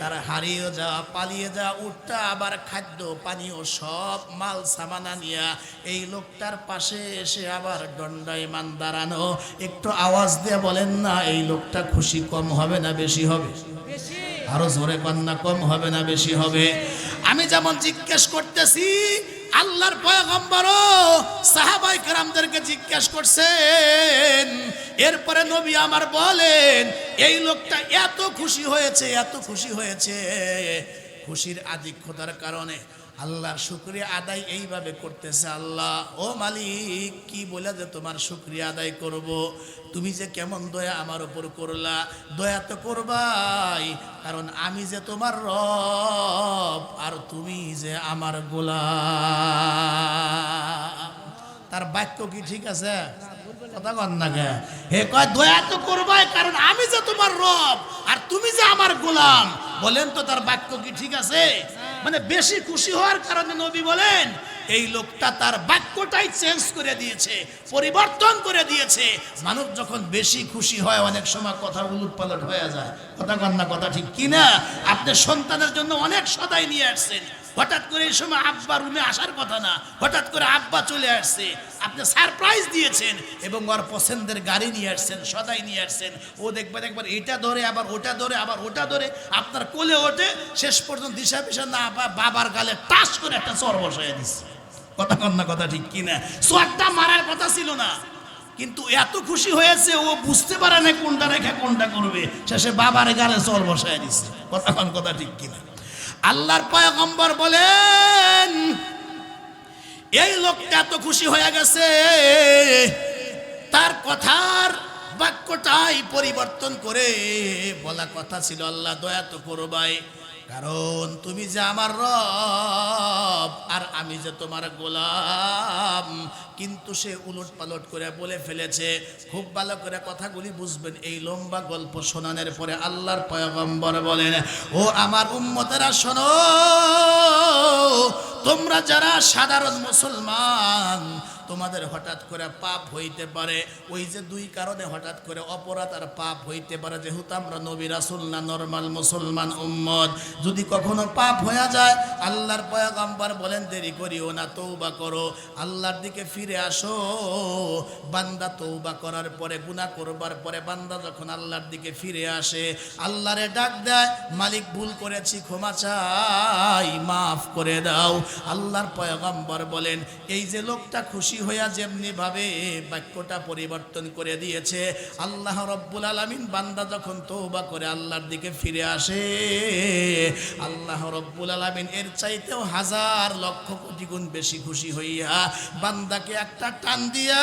তার হারিয়ে যাওয়া পালিয়ে যাওয়া উটটা আবার খাদ্য পানীয় সব মাল সামানা নিয়া এই লোকটার পাশে এসে আবার দণ্ডায়মান দাঁড়ানো। একটু আওয়াজ দিয়ে বলেন না, এই লোকটা খুশি কম হবে না বেশি হবে? আরো জোরে কন্যা, কম হবে না বেশি হবে? আমি যেমন জিজ্ঞেস করতেছি, আল্লাহর পয়গম্বরও সাহাবায়ে কেরামদেরকে জিজ্ঞেস করছেন। এরপরে নবী আমার বলেন, এই লোকটা এত খুশি হয়েছে, এত খুশি হয়েছে, খুশির আধিক্যতার কারণে আল্লাহর শুকরিয়া আদায় এইভাবে করতেছে। আল্লাহ, ও মালিক, কি বলে যে তোমার শুকরিয়া আদায় করব? তুমি যে কেমন দয়া আমার উপর করলা, দয়া তো করবাই, কারণ আমি যে তোমার রব আর তুমি যে আমার গোলাম। তার বাক্য কি ঠিক আছে? কথা কন না কে? হে কয় দয়া তো করবাই, কারণ আমি যে তোমার রব আর তুমি যে আমার গোলাম। বলেন তো তার বাক্য কি ঠিক আছে? মানে বেশি খুশি হওয়ার কারণে নবী বলেন, এই লোকটা তার বাক্যটাই চেঞ্জ করে দিয়েছে, পরিবর্তন করে দিয়েছে। মানুষ যখন বেশি খুশি হয় অনেক সময় কথা উলটপালট হয়ে যায়। কথা কন না, কথা ঠিক কিনা? আপনি সন্তানের জন্য অনেক সদাই নিয়ে আসছেন, হঠাৎ করে এই সময় আব্বা রুমে আসার কথা না, হঠাৎ করে আব্বা চলে আসছে, আপনি সারপ্রাইজ দিয়েছেন এবং ওর পছন্দের গাড়ি নিয়ে আসছেন, সদাই নিয়ে আসছেন। ও দেখবেন একবার এটা ধরে, আবার ওটা ধরে, আবার ওটা ধরে, আপনার কোলে ওঠে, শেষ পর্যন্ত দিশা পিসা না বাবার গালে টাচ করে একটা চর বসায় দিচ্ছে। কথা কন না, কথা ঠিক কিনা? চরটা মারার কথা ছিল না, কিন্তু এত খুশি হয়েছে ও বুঝতে পারে না কোনটা রেখে কোনটা করবে, শেষে বাবার গালে চর বসায় দিচ্ছে। কথা কন, কথা ঠিক কিনা? আল্লাহর পয়গম্বর বলেন, এই লোকটা এত খুশি হয়ে গেছে, তার কথার বাক্যটাই পরিবর্তন করে বলা কথা ছিল, আল্লাহ দয়া তো করবাই, কারণ তুমি যে আমার রব আর আমি যে তোমার গোলাম। কিন্তু সে উলট পালট করে বলে ফেলেছে। খুব ভালো করে কথাগুলি বুঝবেন। এই লম্বা গল্প শোনানোর পরে আল্লাহর পয়গম্বর বলেন, ও আমার উম্মতেরা শোনো, তোমরা যারা সাধারণ মুসলমান, তোমাদের হঠাৎ করে পাপ হইতে পারে। ওই যে 2 কারণে হঠাৎ করে অপরাধ আর পাপ হইতে পারে। যেহেতু আমরা নবী রাসূল না, নরমাল মুসলমান উম্মত, যদি কখনো পাপ হয়ে যায় আল্লাহর পয়গম্বর বলেন দেরি করিও না, তওবা করো, আল্লাহর দিকে ফিরে আসো। বান্দা তওবা করার পরে, গুনাহ করবার পরে বান্দা যখন আল্লাহর দিকে ফিরে আসে, আল্লাহরে ডাক দেয়, মালিক ভুল করেছি, ক্ষমা চাই, মাফ করে দাও। আল্লাহর পয়গম্বর বলেন এই যে লোকটা খুশি হইয়া যেমনি ভাবে বাক্যটা পরিবর্তন করে দিয়েছে, আল্লাহ রব্বুল আলামিন বান্দা যখন তওবা করে আল্লাহর দিকে ফিরে আসে, আল্লাহ রব্বুল আলামিন এর চাইতেও হাজার লক্ষ কোটি গুণ বেশি খুশি হইয়া বান্দাকে একটা টান দিয়া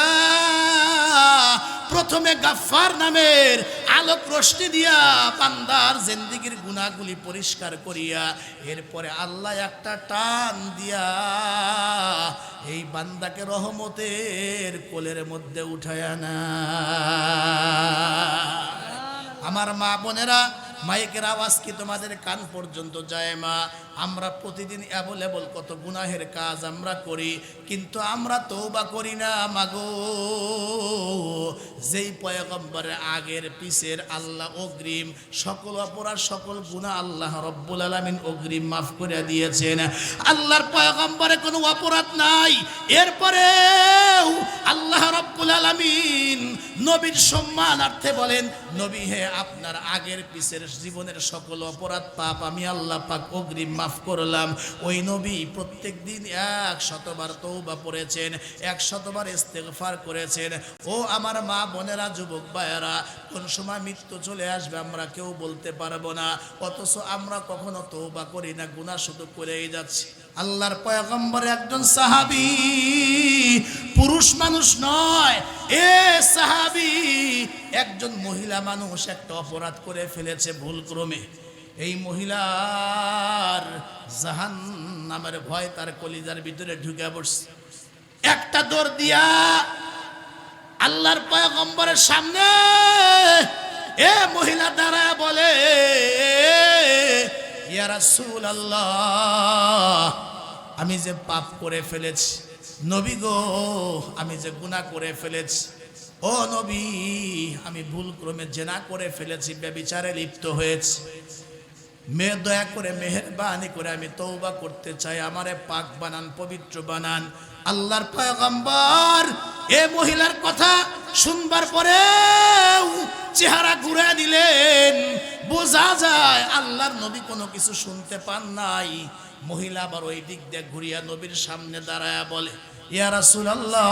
প্রথমে গাফফার নামের আলোক রোশনি দিয়া বান্দার জিন্দেগীর গুনাহগুলি পরিষ্কার করিয়া এরপরে আল্লাহ একটা টান দিয়া এই বান্দাকে রহমতের কোলের মধ্যে উঠায় না। আমার মা বোনেরা, মাইকের আওয়াজ কি তোমাদের কান পর্যন্ত যায়? মা, আমরা প্রতিদিন অ্যাভেলেবল কত গুনাহের কাজ আমরা করি, কিন্তু আমরা তওবা করি না মাগো। যেই পয়গম্বরের আগের পিছের আল্লাহ অগ্রিম সকল অপরাধ সকল গুনাহ আল্লাহ রব্বুল আলামিন অগ্রিম মাফ করে দিয়েছেন। আল্লাহর পয়গম্বরের কোনো অপরাধ নাই, এরপরেও আল্লাহ রব্বুল আলামিন নবীর সম্মানার্থে বলেন, নবী হে আপনার আগের পিছের জীবনের সকল অপরাধ পাপ আমি আল্লাহ পাক অগ্রিম মাফ করলাম। ওই নবী প্রত্যেক দিন 100 বার তওবা পড়েছেন, 100 বার ইস্তেগফার করেছেন। ও আমার মা বোনেরা, যুবক ভাইয়েরা, কোন সময় মৃত্যু চলে আসবে আমরা কেউ বলতে পারবো না, অথচ আমরা কখনো তওবা করি না, গুনাহ শুধু করেই যাচ্ছি। আল্লাহর পয়গম্বর একজন সাহাবী, পুরুষ মানুষ নয়, এ সাহাবী একজন মহিলা মানুষ একটা অপরাধ করে ফেলেছে ভুলক্রমে। এই মহিলার জাহান্নামের ভয় তার কলিজার ভিতরে ঢুকে পড়ছে। একটা দৌড় দিয়া আল্লাহর পয়গম্বরের সামনে এ মহিলা দাঁড়ায় বলে, ইয়া রাসূলুল্লাহ, আমি যে পাপ করে ফেলেছি, নবী গো আমি যে গুনাহ করে ফেলেছি, ও নবী আমি ভুলক্রমে জিনা করে ফেলেছি, ব্যভিচারে লিপ্ত হয়েছি, মেয়ে দয়া করে মেহেরবানি করে আমি তওবা করতে চাই, আমারে পাক বানান, পবিত্র বানান। আল্লাহর পয়গম্বর এ মহিলার কথা শুনবার পরে চেহারা ঘুরে দিলেন, বোঝা যায় আল্লাহর নবী কোনো কিছু শুনতে পান নাই। মহিলা আবার ওই দিক দিয়ে ঘুরিয়া নবীর সামনে দাঁড়ায়া বলে, ইয়া রাসূলুল্লাহ,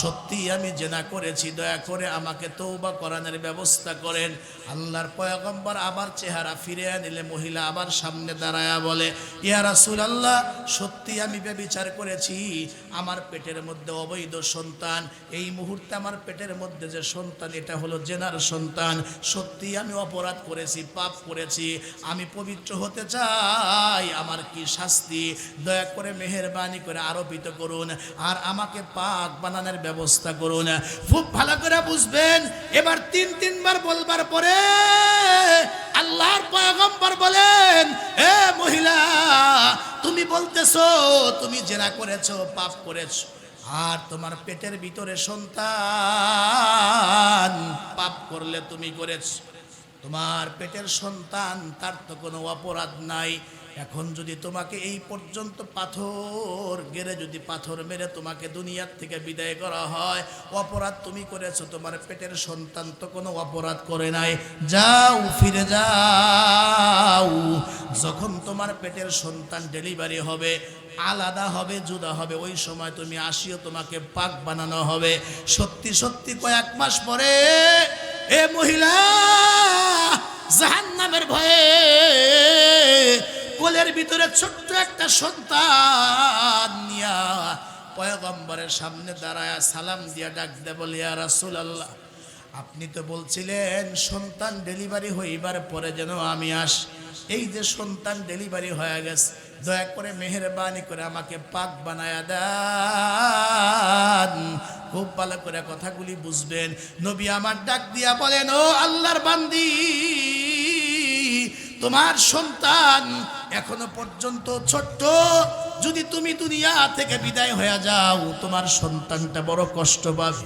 সত্যি আমি জিনা করেছি, দয়া করে আমাকে তওবা করানোর ব্যবস্থা করেন। আল্লাহর পয়গম্বর আবার চেহারা ফিরিয়ে নিলে মহিলা আবার সামনে দাঁড়ায়া বলে, ইয়া রাসূলুল্লাহ, সত্যি আমি ব্যভিচার করেছি, আমার পেটের মধ্যে অবৈধ সন্তান, এই মুহূর্তে আমার পেটের মধ্যে যে সন্তান এটা হলো জেনার সন্তান, সত্যি আমি অপরাধ করেছি, পাপ করেছি, আমি পবিত্র হতে চাই, আমার কি শাস্তি? দয়া করে মেহেরবানি করে আরোপিত করুন আর আমাকে পাক বানানোর ব্যবস্থা করুন। খুব ভালো করে বুঝবেন, এবার 3 বার বলবার পরে আল্লাহর পয়গম্বর বলেন, এ মহিলা, তুমি বলতেছো তুমি জিনা করেছো, পাপ করেছো, আর তোমার পেটের ভিতরে সন্তান, পাপ করলে তুমি করেছো, তোমার পেটের সন্তান তার তো কোনো অপরাধ নাই। এখন যদি তোমাকে এই পর্যন্ত পাথর গেড়ে যদি পাথর মেরে তোমাকে দুনিয়ার থেকে বিদায় করা হয়, অপরাধ তুমি করেছো, তোমার পেটের সন্তান তো কোনো অপরাধ করে নাই, যাও ফিরে যাও। যখন তোমার পেটের সন্তান ডেলিভারি হবে, আলাদা হবে, জুদা হবে, ওই সময় তুমি আসিও, তোমাকে পাক বানানো হবে। সত্যি সত্যি কয়েক মাস পরে এ মহিলা জাহান্নামের ভয়ে কোলের ভিতরে ছোট্ট একটা সন্তান নিয়া পয়গম্বরের সামনে দাঁড়ায় সালাম দিয়া ডাক দে বলে, ইয়া রাসূলুল্লাহ, আপনি তো বলছিলেন সন্তান ডেলিভারি হইবার পরে যেন আমি আসি, এই যে সন্তান ডেলিভারি হয়ে গেছে, দয়া করে মেহেরবানি করে আমাকে পাক বানায়া দেন। খুব ভালো করে কথাগুলি বুঝবেন। নবী আমার ডাক দিয়া বলেন, ও আল্লাহর বান্দি, তোমার সন্তান এখনো পর্যন্ত ছোট্ট, যদি তুমি দুনিয়া থেকে বিদায় হয়ে যাও তোমার সন্তানটা বড় কষ্ট পাবে,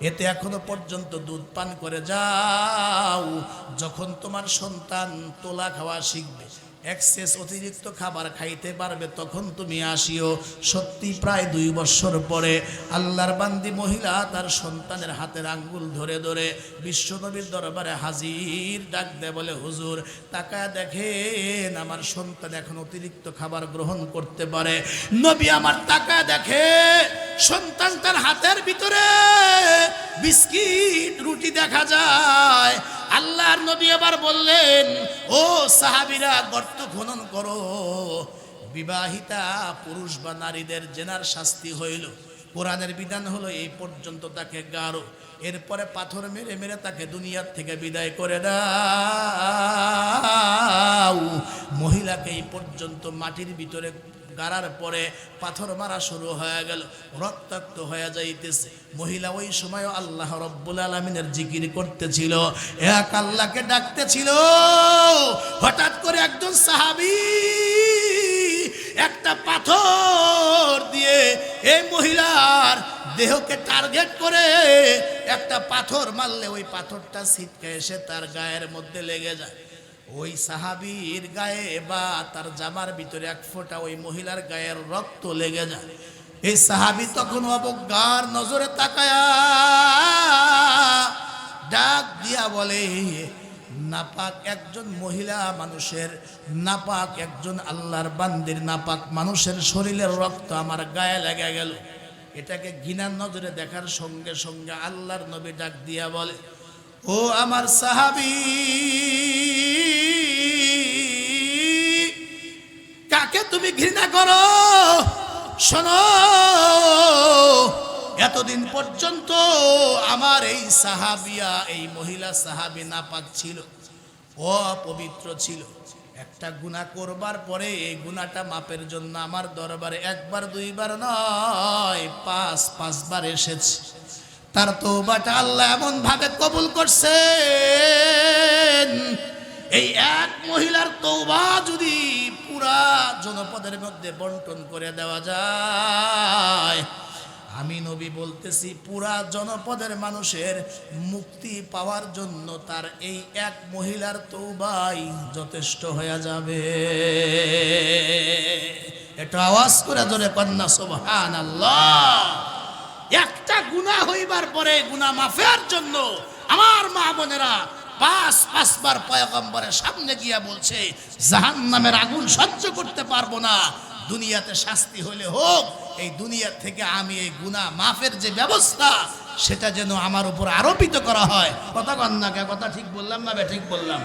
এতে এখনো পর্যন্ত দুধ পান করে যাও। যখন তোমার সন্তান তোলা খাওয়া শিখবে, এক্সেস অতিরিক্ত খাবার খাইতে পারবে তখন তুমি আসিও। সত্যি প্রায় 2 বছর পরে আল্লাহর বান্দি মহিলা তার সন্তানের হাতের আঙ্গুল ধরে ধরে বিশ্বনবীর দরবারে হাজির, ডাক দেয় বলে, হুজুর তাকায় দেখেন আমার সন্তান এখন অতিরিক্ত খাবার গ্রহণ করতে পারে। নবী আমার তাকায় দেখে সন্তান তার হাতের ভিতরে বিস্কিট রুটি দেখা যায়। আল্লাহর নবী আবার বললেন, ও সাহাবীরা গর্ত খনন করো। বিবাহিতা পুরুষ বা নারীদের জেনার শাস্তি হইল, কোরআনের বিধান হলো এই পর্যন্ত তাকে গারো, এরপরে পাথর মেরে মেরে তাকে দুনিয়ার থেকে বিদায় করে দাও। মহিলাকে এই পর্যন্ত মাটির ভিতরে গাড়ার পরে পাথর মারা শুরু হয়ে গেল, রক্তাক্ত হয়ে যাইতেছে। মহিলা ওই সময় আল্লাহ রব্বুল আলামিনের জিকির করতেছিল, এক আল্লাহকে ডাকতেছিল। হঠাৎ করে একজন সাহাবী একটা পাথর দিয়ে এই মহিলার দেহকে টার্গেট করে একটা পাথর মারলে ওই পাথরটা ছিটকে এসে তার গায়ের মধ্যে লেগে যায়। ওই সাহাবীর গায়ে বা তার জামার ভিতরে এক ফোঁটা ওই মহিলার গায়ের রক্ত লেগে যায়। এই সাহাবী তখন অবজ্ঞার নজরে তাকায়া ডাক দিয়া বলে, নাপাক একজন মহিলা মানুষের, নাপাক একজন আল্লাহর বান্দির, নাপাক মানুষের শরীরের রক্ত আমার গায়ে লেগে গেল। এটাকে ঘৃণার নজরে দেখার সঙ্গে সঙ্গে আল্লাহর নবী ডাক দিয়া বলে, ও আমার সাহাবী, কাকে তুমি ঘৃণা করো? শোনো, এতদিন পর্যন্ত আমার এই সাহাবিয়া, এই মহিলা সাহাবী নাপাক ছিল, অপবিত্র ছিল। একটা গুনাহ করবার পরে এই গুনাহটা মাপের জন্য আমার দরবারে একবার দুইবার নয়, 5 বার এসেছে। তার তওবাটা আল্লাহ এমন ভাবে কবুল করছেন, এই এক মহিলার তওবা যদি পুরা জনপদের মধ্যে বন্টন করে দেওয়া যায়, আমি নবী বলতেছি পুরা জনপদের মানুষের মুক্তি পাওয়ার জন্য তার এই এক মহিলার তওবাই যথেষ্ট হয়ে যাবে। এটা আওয়াজ করে জোরে কন্যা সুবহানাল্লাহ। একটা গুনাহ হইবার পরে গুনাহ মাফের জন্য আমার মা বোনেরা 5 বার পয়গম্বরের সামনে গিয়া বলছে, জাহান্নামের আগুন সহ্য করতে পারবো না, দুনিয়াতে শাস্তি হলে হোক, এই দুনিয়া থেকে আমি এই গুনাহ মাফের যে ব্যবস্থা সেটা যেন আমার উপর আরোপিত করা হয়। কথা কন্যাকে কথা ঠিক বললাম না? ঠিক বললাম।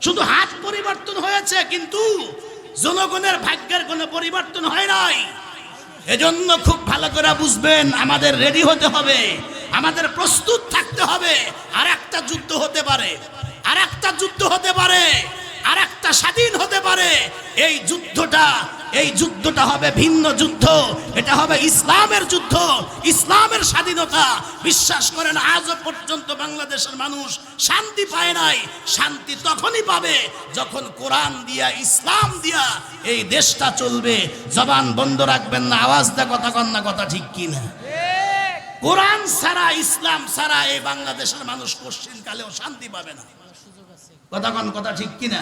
শুধু হাত পরিবর্তন হয়েছে, কিন্তু জনগণের ভাগ্যের কোনো পরিবর্তন হয় নাই। এজন্য খুব ভালো করে বুঝবেন, আমাদের রেডি হতে হবে, আমাদের প্রস্তুত থাকতে হবে। আর একটা যুদ্ধ হতে পারে, আর একটা যুদ্ধ হতে পারে, আর একটা স্বাধীন হতে পারে। এই যুদ্ধটা হবে ভিন্ন যুদ্ধ, এটা হবে ইসলামের যুদ্ধ, ইসলামের স্বাধীনতা। বিশ্বাস করেন, আজও পর্যন্ত বাংলাদেশের মানুষ শান্তি পায় নাই। শান্তি তখনই পাবে যখন কোরআন দিয়া, ইসলাম দিয়া এই দেশটা চলবে। জবান বন্ধ রাখবেন না, আওয়াজ দা কথা কন্যা কথা ঠিক কিনা? কোরআন ছাড়া, ইসলাম ছাড়া এই বাংলাদেশের মানুষ কোশ্চিন কালেও শান্তি পাবে না। কথা কন কথা ঠিক কিনা?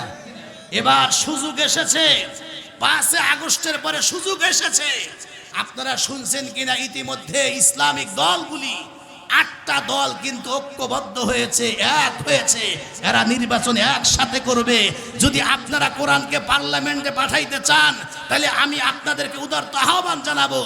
এবার সুযোগ এসেছে, 5 আগস্টের পরে সুযোগ এসেছে। আপনারা শুনছেন কিনা, ইতিমধ্যে ইসলামিক দলগুলি 8টা দল কিন্তু ঐক্যবদ্ধ হয়েছে, এক হয়েছে। এরা নির্বাচন একসাথে করবে। যদি আপনারা কোরআনকে পার্লামেন্টে পাঠাইতে চান, তাহলে আমি আপনাদেরকে উদারত আহ্বান জানাবো,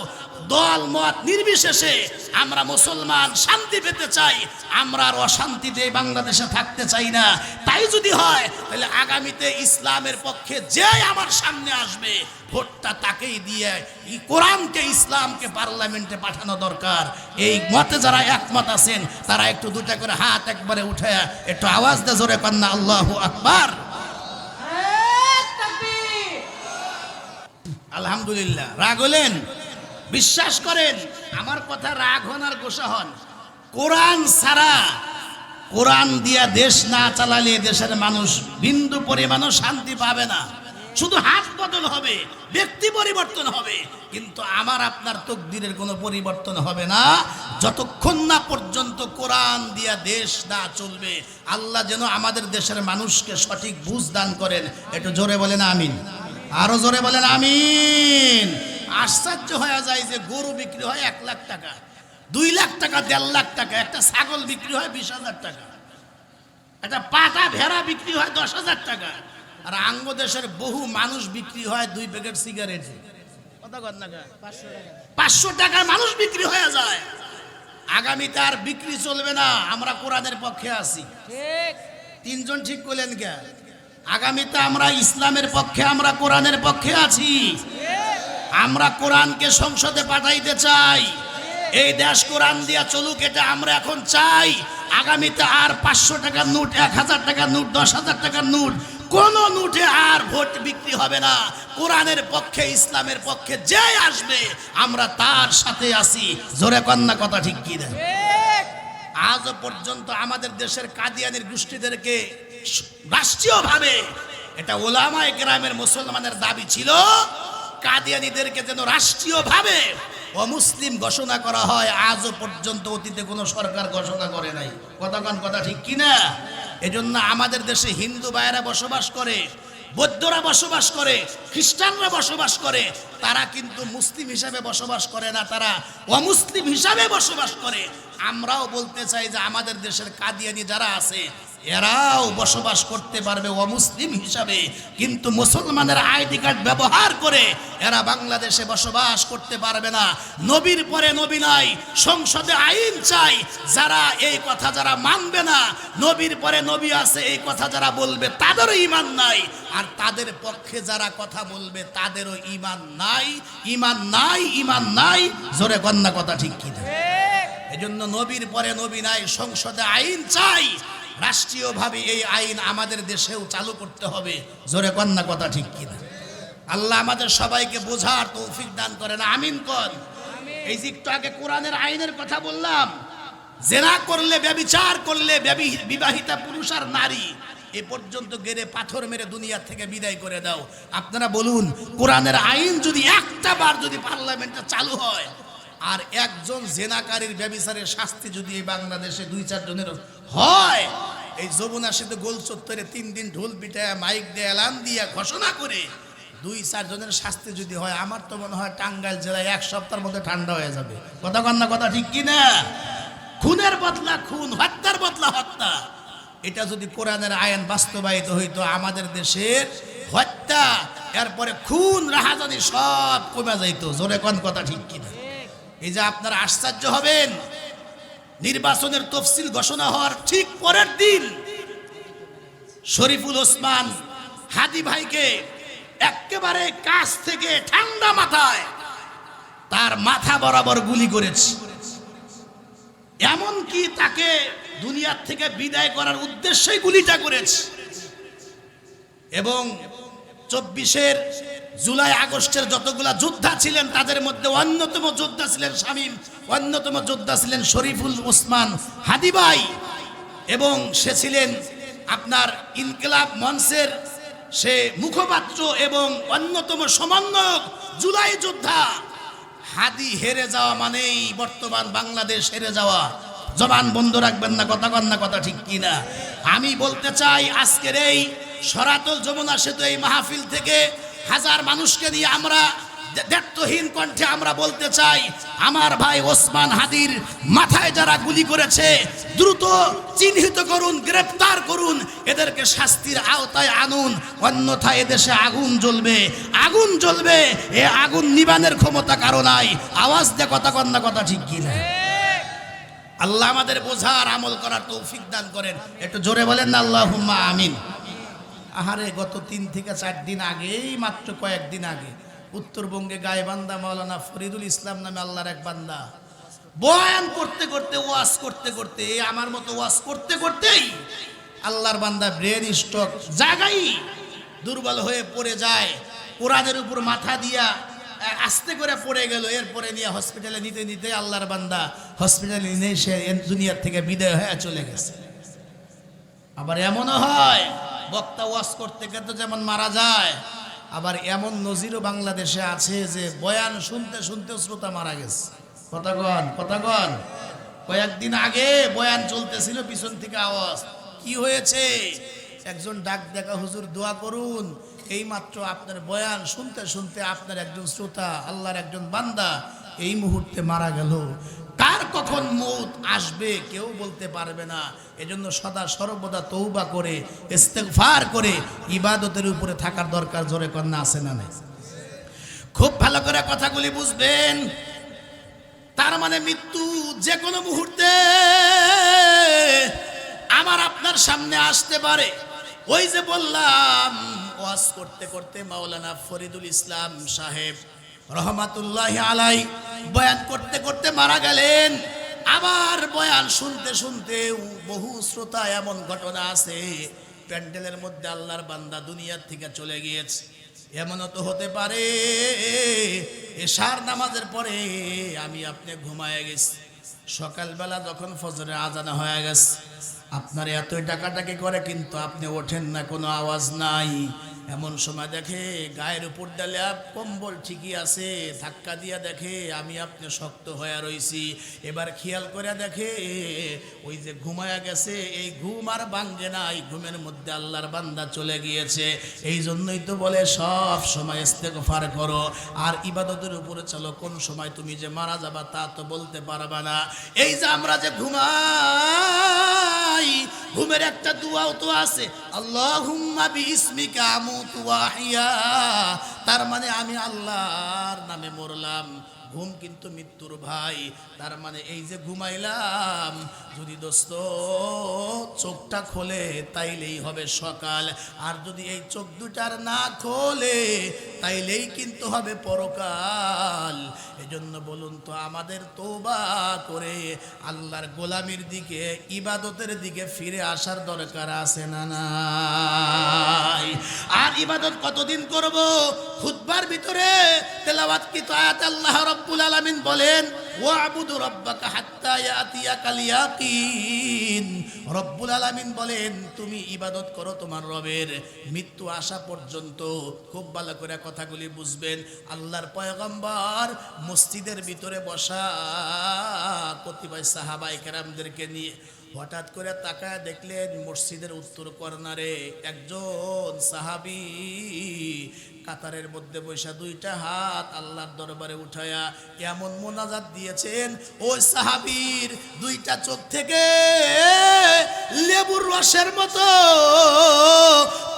দল মত নির্বিশেষে আমরা মুসলমান শান্তি পেতে চাই, আমরা আর অশান্তিতে বাংলাদেশে থাকতে চাই না। তাই যদি হয়, তাহলে আগামীতে ইসলামের পক্ষে যে আমার সামনে আসবে, ভোটটা তাকেই দিয়ে এই কোরআনকে, ইসলামকে পার্লামেন্টে পাঠানো দরকার। এই মতে যারা একমত আছেন, তারা একটু 2টা করে হাত একবারে উঠে একটু আওয়াজ দিয়ে জোরে কন্যা আল্লাহু আকবার। আলহামদুলিল্লাহ। রাগ হলেন? বিশ্বাস করেন আমার কথা, রাগ হন আর গোসা হন, কোরআন ছাড়া, কোরআন দিয়া দেশ না চালালে দেশের মানুষ বিন্দু পরিমাণও শান্তি পাবে না। শুধু হাত বদল হবে, ব্যক্তি পরিবর্তন হবে, কিন্তু আমার আপনার তকদিরের কোনো পরিবর্তন হবে না। যতক্ষণ না পর্যন্ত কোরআন দিয়া দেশ না চলবে, আল্লাহ যেন আমাদের দেশের মানুষকে সঠিক বুঝ দান করেন। একটু জোরে বলেন আমিন, আরো জোরে বলেন আমিন। আশ্চর্য হয়ে যায় যে গরু বিক্রি হয় 1 লাখ টাকা, 2 লাখ টাকা, 1.5 লাখ টাকা, একটা ছাগল বিক্রি হয় 20,000 টাকা, একটা পাটা ভেড়া বিক্রি হয় 10,000 টাকা, আর আঙ্গ দেশের বহু মানুষ বিক্রি হয় 2 প্যাকেট সিগারেট। 500 টাকার মানুষ বিক্রি হয়ে যায়। আগামীতে আর বিক্রি চলবে না, আমরা কোরআনের পক্ষে আছি। তিনজন ঠিক করলেন কে? আগামীতে আমরা ইসলামের পক্ষে, আমরা কোরআনের পক্ষে আছি। আমরা কোরআনকে সংসদে পাঠাইতে চাই, এই দেশ কোরআন দিয়া চলুক, এটা আমরা এখন চাই। আগামীতে আর 500 টাকার নোট, 1000 টাকার নোট, 10,000 টাকার নোট, কোন নোটে আর ভোট বিক্রি হবে না। কোরআনের পক্ষে, ইসলামের পক্ষে যে আসবে আমরা তার সাথে আছি। জোরে কন্যা কথা ঠিক কি না? আজও পর্যন্ত আমাদের দেশের কাদিয়ানির গোষ্ঠীদেরকে রাষ্ট্রীয়ভাবে, এটা ওলামায়ে কেরামের মুসলমানের দাবি ছিল, কাদিয়ানীদেরকে যেন রাষ্ট্রীয়ভাবে অমুসলিম ঘোষণা করা হয়। আজও পর্যন্ত অতীতে কোনো সরকার ঘোষণা করে নাই। কথা ঠিক কিনা? এজন্য আমাদের দেশে হিন্দু ভাইয়েরা বসবাস করে, বৌদ্ধরা বসবাস করে, খ্রিস্টানরা বসবাস করে, তারা কিন্তু মুসলিম হিসাবে বসবাস করে না, তারা অমুসলিম হিসাবে বসবাস করে। আমরাও বলতে চাই যে আমাদের দেশের কাদিয়ানি যারা আছে এরাও বসবাস করতে পারবে অমুসলিম হিসাবে, কিন্তু মুসলমানের আইডি কার্ড ব্যবহার করে এরা বাংলাদেশে বসবাস করতে পারবে না। নবীর পরে নবী নাই, সংসদে আইন চাই। যারা এই কথা যারা মানবে না, নবীর পরে নবী আছে এই কথা যারা বলবে তাদেরও ঈমান নাই, আর তাদের পক্ষে যারা কথা বলবে তাদেরও ঈমান নাই, ঈমান নাই, ঈমান নাই। জোরে কন্যা কথা ঠিক কি না? এজন্য নবীর পরে নবী নাই, সংসদে আইন চাই। রাষ্ট্রীয়ভাবে এই আইন আমাদের দেশেও চালু করতে হবে। জোরে কন্যা কথা ঠিক কিনা? আল্লাহ আমাদের সবাইকে বোঝার তৌফিক দান করেন, আমিন কর। এই যে একটু আগে কোরআনের আইনের কথা বললাম, জেনা করলে, ব্যভিচার করলে, বিবাহিতা পুরুষ আর নারী এ পর্যন্ত গেড়ে পাথর মেরে দুনিয়া থেকে বিদায় করে দাও। আপনারা বলুন, কোরআনের আইন যদি একটা বার যদি পার্লামেন্টে চালু হয়, আর একজন জেনাকারীর ব্যভিচারের শাস্তি যদি এই বাংলাদেশে 2-4 জনের হয়, এই যমুনা সেতু গোল চত্বরে 3 দিন ঢোল পিটায়, মাইক দিয়ে, এলান দিয়ে ঘোষণা করে 2-4 জনের শাস্তি যদি হয়, আমার তো মনে হয় টাঙ্গাইল জেলায় 1 সপ্তাহের মধ্যে ঠান্ডা হয়ে যাবে। কথা কন্যা কথা ঠিক কিনা? খুনের বদলা খুন, হত্যার বদলা হত্যা। এটা যদি কোরআনের আইন বাস্তবায়িত হইতো, আমাদের দেশের হত্যা, এরপরে খুন, রাহাজানি সব কমে যাইত। জোরে কোন কথা ঠিক কিনা? এই যে আপনারা আশ্চর্য হবেন, নির্বাচনের তফসিল ঘোষণা হওয়ার ঠিক পরের দিন শরীফুল ওসমান হাদি ভাইকে একেবারে কাছ থেকে ঠান্ডা মাথায় তার মাথা বরাবর গুলি করেছে। এমনকি তাকে দুনিয়ার থেকে বিদায় করার উদ্দেশ্যেই গুলিটা করেছে। এবং 24 জুলাই আগস্টের যতগুলা যোদ্ধা ছিলেন তাদের মধ্যে অন্যতম যোদ্ধা ছিলেন শামীম, অন্যতম যোদ্ধা ছিলেন শরীফুল ওসমান হাদি ভাই, এবং সে ছিলেন আপনার ইনকিলাব মঞ্চের সে মুখপাত্র এবং অন্যতম সমন্বয়ক, জুলাই যোদ্ধা। হাদি হেরে যাওয়া মানেই বর্তমান বাংলাদেশ হেরে যাওয়া। জবান বন্ধ রাখবেন না, কথা কন্যা কথা ঠিক কিনা? আমি বলতে চাই, আজকের এই সরাতল যমুনা সেতু এই মাহফিল থেকে হাজার মানুষকে নিয়ে আমরা দ্ব্যর্থহীন কণ্ঠে আমরা বলতে চাই, আমার ভাই ওসমান হাদির মাথায় যারা গুলি করেছে দ্রুত চিহ্নিত করুন, গ্রেফতার করুন, এদেরকে শাস্তির আওতায় আনুন, অন্যথায় এদেশে আগুন জ্বলবে, আগুন জ্বলবে। এ আগুন নিবানের ক্ষমতা কারো নাই। আওয়াজ দিয়ে কথা কন্যা কথা ঠিক কিনা? আল্লাহ আমাদের বোঝার, আমল করার তৌফিক দান করেন। একটু জোরে বলেন না আল্লাহুম্মা আমিন। আহারে, গত 3 থেকে 4 দিন আগেই, মাত্র কয়েকদিন আগে উত্তরবঙ্গে গাইবান্ধা মাওলানা ফরিদুল ইসলাম নামে আল্লাহর এক বান্দা বয়ান করতে করতে, ওয়াজ করতে করতে, আমার মতো ওয়াজ করতে করতেই আল্লাহর বান্দা ব্রেন স্ট্রোক, জাগাই দুর্বল হয়ে পড়ে যায়। কোরআনের উপর মাথা দিয়া আস্তে করে পড়ে গেল। এরপরে নিয়ে হসপিটালে নিতে নিতে আল্লাহর বান্দা হসপিটালে নিয়ে সে দুনিয়ার থেকে বিদায় হয়ে চলে গেছে। আবার এমনও হয়, বক্তা ওয়াজ করতে করতে যেমন মারা যায়, আবার এমন নজিরও বাংলাদেশে আছে যে বয়ান শুনতে শুনতে শ্রোতা মারা গেছে। কতক্ষণ কয়েকদিন আগে বয়ান চলতেছিল, পিছন থেকে আওয়াজ, কি হয়েছে? একজন ডাক দেখা, হুজুর দোয়া করুন। এই মাত্র আপনার বয়ান শুনতে শুনতে আপনার একজন শ্রোতা, আল্লাহর একজন বান্দা এই মুহূর্তে মারা গেল। কার কখন মৌত আসবে কেউ বলতে পারবে না। এজন্য সদা সর্বদা তৌবা করে ইস্তেগফার করে ইবাদতের উপরে থাকার দরকার। জোরে কন্যা আছে না নাই? খুব ভালো করে কথাগুলি বুঝবেন। তার মানে মৃত্যু যে কোনো মুহূর্তে আমার আপনার সামনে আসতে পারে। ওই যে বললাম, ওয়াজ করতে করতে মাওলানা ফরিদুল ইসলাম সাহেব রহমাতুল্লাহি আলাই বয়ান করতে করতে মারা গেলেন। আবার বয়ান শুনতে শুনতে বহু শ্রোতা, এমন ঘটনা আছে প্যান্ডেলের মধ্যে আল্লাহর বান্দা দুনিয়ার থেকে চলে গিয়েছে। এমনও তো হতে পারে এশার নামাজের পরে আমি আপনি ঘুমায় গেছি, সকালবেলা যখন ফজরের আজান হয়ে গেছে আপনার এতই ডাকাডাকি করে কিন্তু আপনি ওঠেন না, কোনো আওয়াজ নাই। এমন সময় দেখে গায়ের উপর ডালে কম্বল ঠিকই আছে, ধাক্কা দিয়া দেখে আমি আপনি শক্ত হয়ে রইছি। এবার খেয়াল করে দেখে ওই যে ঘুমায়া গেছে, এই ঘুম আর ভাঙ্গে না, এই ঘুমের মধ্যে আল্লাহর বান্দা চলে গিয়েছে। এই জন্যই তো বলে সব সময় ইস্তেগফার করো আর ইবাদতের উপরে চলো। কোন সময় তুমি যে মারা যাবা তা তো বলতে পারবা না। এই যে আমরা যে ঘুমাই, ঘুমের একটা দোয়াও তো আছে, আল্লাহুম্মা বিইসমিকা আমুতু ওয়া আহইয়া। তার মানে আমি আল্লাহর নামে মরলাম। ঘুম কিন্তু মৃত্যুর ভাই। তার মানে এই যে ঘুমাইলাম, যদি দোস্ত চোখটা খোলে তাইলেই হবে সকাল, আর যদি এই চোখ দুটার না খোলে তাইলেই কিন্তু হবে পরকাল। এজন্য বলুন তো আমাদের তওবা করে আল্লাহর গোলামির দিকে, ইবাদতের দিকে ফিরে আসার দরকার আছে না নাই? আর ইবাদত কতদিন করব? খুতবার ভিতরে তেলাওয়াতকৃত আয়াত আল্লাহ রাব্বুল আলামিন বলেন, ওয়া'বুদু রাব্বাকা হাত্তা ইয়াতিয়াকাল ইয়াকিন। রব্বুল আলামিন বলেন তুমি ইবাদত করো তোমার রবের মৃত্যু আসা পর্যন্ত। খুব ভালো করে কথাগুলি বুঝবেন। আল্লাহর পয়গম্বর মসজিদের ভিতরে বসা কতিপয় সাহাবায়ে কেরামদেরকে নিয়ে হঠাৎ করে তাকায় দেখলেন মসজিদের উত্তর কর্নারে একজন সাহাবী কাতারের মধ্যে বসে দুইটা হাত আল্লাহর দরবারে উঠায়া এমন মোনাজাত দিয়েছেন, ওই সাহাবীর দুইটা চোখ থেকে লেবুর রসের মতো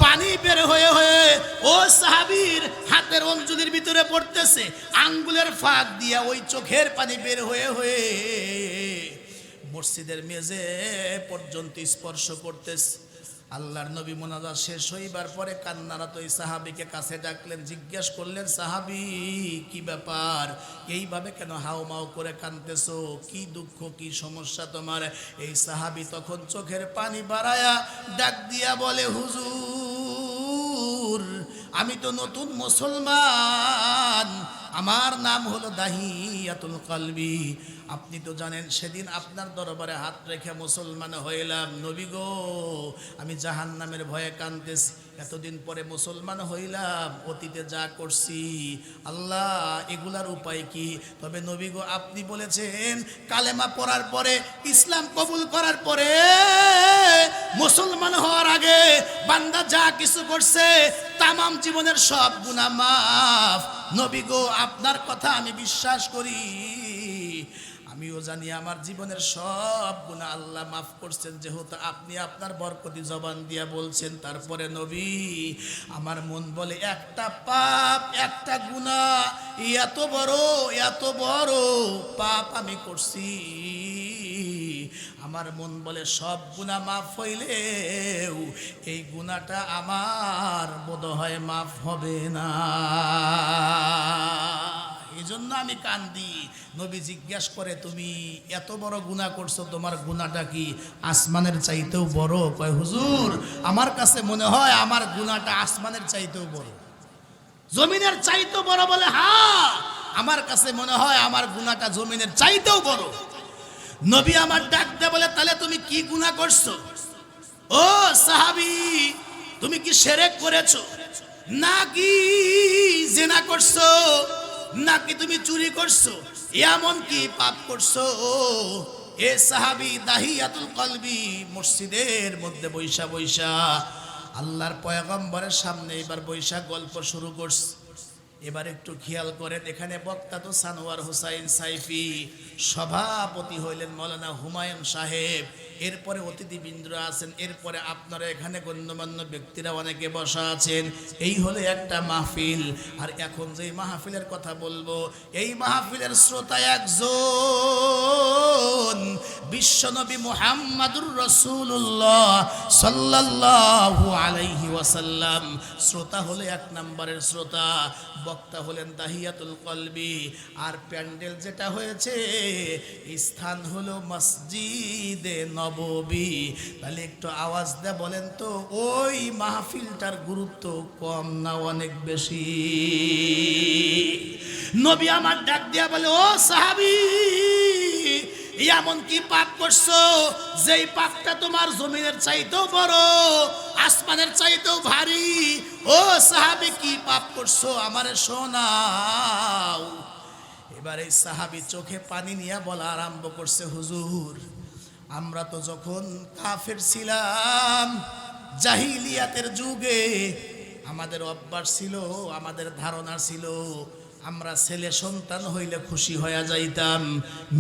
পানি বের হয়ে হয়ে ওই সাহাবীর হাতের অঞ্জলির ভিতরে পড়তেছে, আঙ্গুলের ফাঁক দিয়া ওই চোখের পানি বের হয়ে হয়ে মসজিদের মেঝে পর্যন্ত স্পর্শ করতেছে। আল্লাহর নবী মোনাজাত শেষ হইবার পরে কান্নারত ওই সাহাবীকে কাছে ডাকলেন, জিজ্ঞেস করলেন, সাহাবী কি ব্যাপার, এইভাবে কেন হাউমাউ করে কাঁদতেছো, কি দুঃখ কি সমস্যা তোমার? এই সাহাবী তখন চোখের পানি বাড়ায়া ডাক দিয়া বলে, হুজুর আমি তো নতুন মুসলমান, আমার নাম হলো দাহিয়াতুল কলবি। আপনি তো জানেন সেদিন আপনার দরবারে হাত রেখে মুসলমান হইলাম। নবী গো আমি জাহান্নামের ভয়ে কাঁদতেছি, এতদিন পরে মুসলমান হইলাম, অতীতে যা করছি আল্লাহ এগুলার উপায় কি? তবে নবী গো আপনি বলেছেন কালেমা পড়ার পরে, ইসলাম কবুল করার পরে, মুসলমান হওয়ার আগে বান্দা যা কিছু করছে তামাম জীবনের সব গুনাহ মাফ। নবী গো আপনার কথা আমি বিশ্বাস করি, আমিও জানি আমার জীবনের সব গুনাহ আল্লাহ মাফ করছেন, যেহেতু আপনি আপনার বরকতি জবান দিয়া বলছেন। তারপরে নবী আমার মন বলে একটা পাপ একটা গুনাহ এত বড় পাপ আমি করছি, আমার মন বলে সব গুনাহ মাফ হইলেও এই গুনাহটা আমার বোধহয় মাফ হবে না। এই জন্য আমি কান্দি। নবী জিজ্ঞেস করে, তুমি এত বড় গুনাহ করছো, তোমার গুনাহটা কি আসমানের চাইতেও বড়? কয় হুজুর আমার কাছে মনে হয় আমার গুনাহটা আসমানের চাইতেও বড়। জমিনের চাইতেও বড়? বলে হ্যাঁ, আমার কাছে মনে হয় আমার গুনাহটা জমিনের চাইতেও বড়। নবী আমার ডাক দিয়ে বলে, তাহলে তুমি কি গুনাহ করছো? ও সাহাবী তুমি কি শিরক করেছো নাকি জিনা করছো? নাকি তুমি চুরি করছো, এমন কি পাপ করছো? এ সাহাবী দাহিয়াতুল কলবি মসজিদের মধ্যে বৈশা বৈশা আল্লাহর পয়গম্বরের সামনে এবার বৈশা গল্প শুরু করছে। এবার একটু খেয়াল করেন, এখানে বক্তা তো সানোয়ার হোসাইন সাইফি, সভাপতি হইলেন মৌলানা হুমায়ুন সাহেব, এরপরে অতিথিবৃন্দরা আছেন, এরপরে আপনারা এখানে গণ্যমান্য ব্যক্তিরা অনেকে বসা আছেন। এই হলো একটা মাহফিল। আর এখন যেই মাহফিলের কথা বলবো, এই মাহফিলের শ্রোতা একজন, বিশ্বনবী মুহাম্মাদুর রাসূলুল্লাহ সাল্লাল্লাহু আলাইহি ওয়াসাল্লাম। শ্রোতা হলে এক নম্বরের শ্রোতা, বক্তা হলেন দাহিয়াতুল কলবি। আর প্যান্ডেল যেটা হয়েছে, স্থান হলো মসজিদে নববী। তাহলে একটু আওয়াজ দিয়ে বলেন তো, ওই মাহফিলটার গুরুত্ব কম না অনেক বেশি? নবী আমার ডাক দিয়া বলে, ও সাহাবী, এমন কি পাপ করছো যেই পাপটা তোমার জমিনের চাইতেও বড়, আসমানের চাইতেও ভারী? ও সাহাবী, কি পাপ করছো আমারে শোনাও। এবার এই সাহাবী চোখে পানি নিয়ে বলা আরম্ভ করছে, হুজুর, আমরা তো যখন কাফের ছিলাম, জাহিলিয়াতের যুগে আমাদের অভ্যাস ছিল, আমাদের ধারণা ছিল, আমরা ছেলে সন্তান হইলে খুশি হয়ে যাইতাম,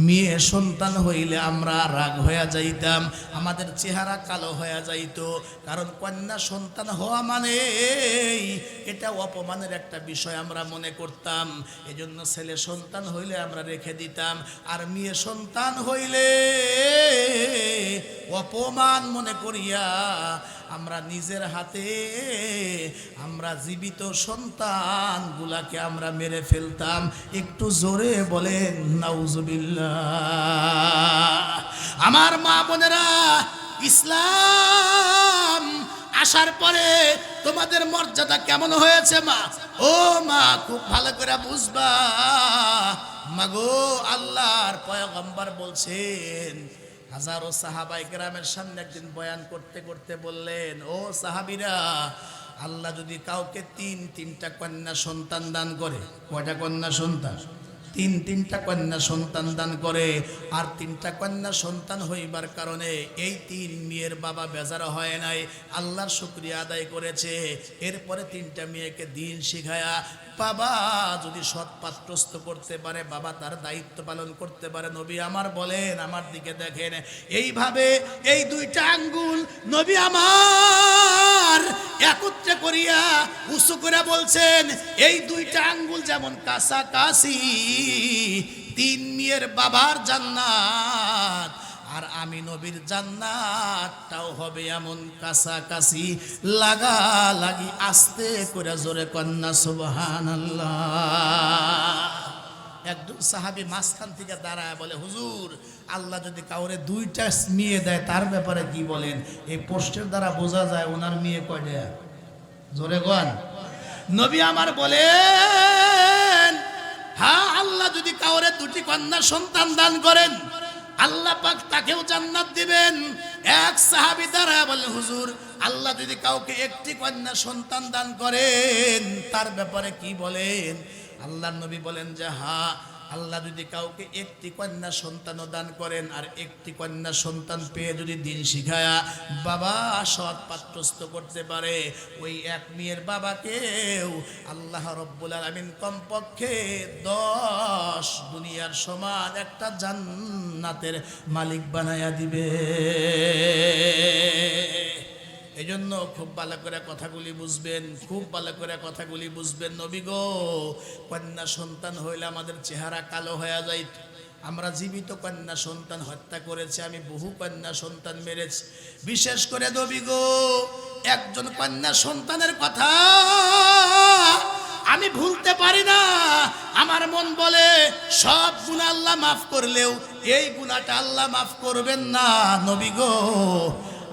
মেয়ে সন্তান হইলে আমরা রাগ হয়ে যাইতাম, আমাদের চেহারা কালো হয়ে যাইতো। কারণ কন্যা সন্তান হওয়া মানে এটা অপমানের একটা বিষয় আমরা মনে করতাম। এজন্য ছেলে সন্তান হইলে আমরা রেখে দিতাম, আর মেয়ে সন্তান হইলে অপমান মনে করিয়া আমরা নিজের হাতে আমরা জীবিত সন্তানগুলাকে আমরা মেরে ফেলতাম। একটু জোরে বলেন নাউজুবিল্লাহ। আমার মা বোনেরা, ইসলাম আসার পরে তোমাদের মর্যাদা কেমন হয়েছে মা? ও মা, খুব ভালো করে বুঝবা। মাগো, আল্লাহর পয়গম্বর বলছেন, হাজারো সাহাবায়ে কেরামের সামনে একদিন বয়ান করতে করতে বললেন, ও সাহাবীরা, আল্লাহ যদি কাউকে তিনটা কন্যা সন্তান দান করে, কয়টা কন্যা সন্তান? তিনটা কন্যা সন্তান দান করে, আর তিনটা কন্যা সন্তান হইবার কারণে এই তিন মেয়ের বাবা বেজার হয় নাই, আল্লাহর শুকরিয়া আদায় করেছে। এরপরে তিনটা মেয়েকে দিন শিখায়া বাবা যদি সৎ পাত্রস্থ করতে পারে, বাবা তার দায়িত্ব পালন করতে পারে। নবী আমার বলেন, আমার দিকে দেখেন, এইভাবে এই দুইটা আঙ্গুল নবী আমার একত্রে করিয়া উঁচু করে বলছেন, এই দুইটা আঙ্গুল যেমন কাছাকাছি, তিন মেয়ের বাবার জান্নাত আর আমি নবীর জান্নাতটাও হবে এমন কাছাকাছি, লাগালাগি। আস্তে করে জোরে কন্যা সুবহানাল্লাহ। একজন সাহাবী মাঝখান থেকে দাঁড়ায় বলে, হুজুর, আল্লাহ যদি কাউরে দুইটা মেয়ে দেয় তার ব্যাপারে কি বলেন? এই পোস্টের দ্বারা বোঝা যায় ওনার মেয়ে কয়টা। জোরে কন। নবী আমার বলেন, হ্যাঁ, আল্লাহ যদি কাউরে দুটি কন্যা সন্তান দান করেন, আল্লাহ পাক তাকেও জান্নাত দিবেন। এক সাহাবী দাঁড়ায় বলে, হুজুর, আল্লাহ যদি কাউকে একটি কন্যা সন্তান দান করেন তার ব্যাপারে কি বলেন? আল্লাহর নবী বলেন যে, হ্যাঁ, আল্লাহ যদি কাউকে একটি কন্যা সন্তানও দান করেন, আর একটি কন্যা সন্তান পেয়ে যদি দিন শিখায়া বাবা সৎ পাত্রস্থ করতে পারে, ওই এক মেয়ের বাবাকেও আল্লাহ রব্বুল আলামিন কমপক্ষে 10 দুনিয়ার সমান একটা জান্নাতের মালিক বানায়া দিবে। এই জন্য খুব ভালো করে কথাগুলি বুঝবেন, খুব ভালো করে কথাগুলি বুঝবেন। নবী গো, কন্যা সন্তান হইলে আমাদের চেহারা কালো হয়ে যায়। আমরা জীবিত কন্যা সন্তান হত্যা করেছি, আমি বহু কন্যা সন্তান মেরেছি। বিশেষ করে নবী গো, একজন কন্যা সন্তানের কথা আমি ভুলতে পারি না। আমার মন বলে, সব গুনাহ আল্লাহ মাফ করলেও এই গুনাহটা আল্লাহ মাফ করবেন না। নবী গো,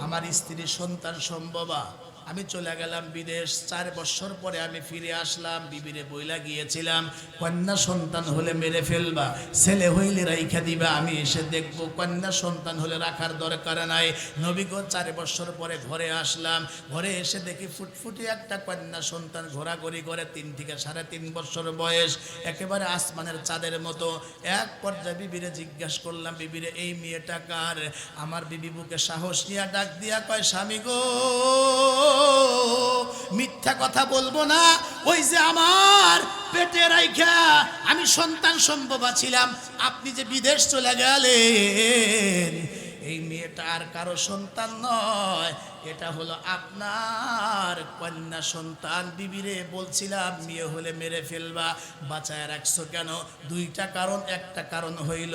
আমার স্ত্রী সন্তান সম্ভবা, আমি চলে গেলাম বিদেশ। 4 বছর পরে আমি ফিরে আসলাম। বিবিরে বইলা গিয়েছিলাম, কন্যা সন্তান হলে মেরে ফেলবা, ছেলে হইলে রাইখা দিবা, আমি এসে দেখবো। কন্যা সন্তান হলে রাখার দরকার নাই। নবী গো 4 বছর পরে ঘরে আসলাম। ঘরে এসে দেখি ফুটফুটি একটা কন্যা সন্তান ঘোরাঘুরি করে, 3 থেকে 3.5 বছর বয়স, একেবারে আসমানের চাঁদের মতো। এক পর্যায়ে বিবিরে জিজ্ঞাসা করলাম, বিবিরে এই মেয়েটা কার? আমার বিবি বুকে সাহস নিয়ে ডাক দিয়া কয়, স্বামী গো, মিথ্যা কথা বলবো না, ওই যে আমার পেটে রাইখা আমি সন্তান সম্ভবা ছিলাম, আপনি যে বিদেশ চলে গেলেন, এই মেয়েটা আর কারো সন্তান নয়, এটা হলো আপনার কন্যা সন্তান। বিবিরে বলছিলাম মেয়ে হলে মেরে ফেলবা, বাঁচায় রাখছো কেন? 2টা কারণ। একটা কারণ হইল,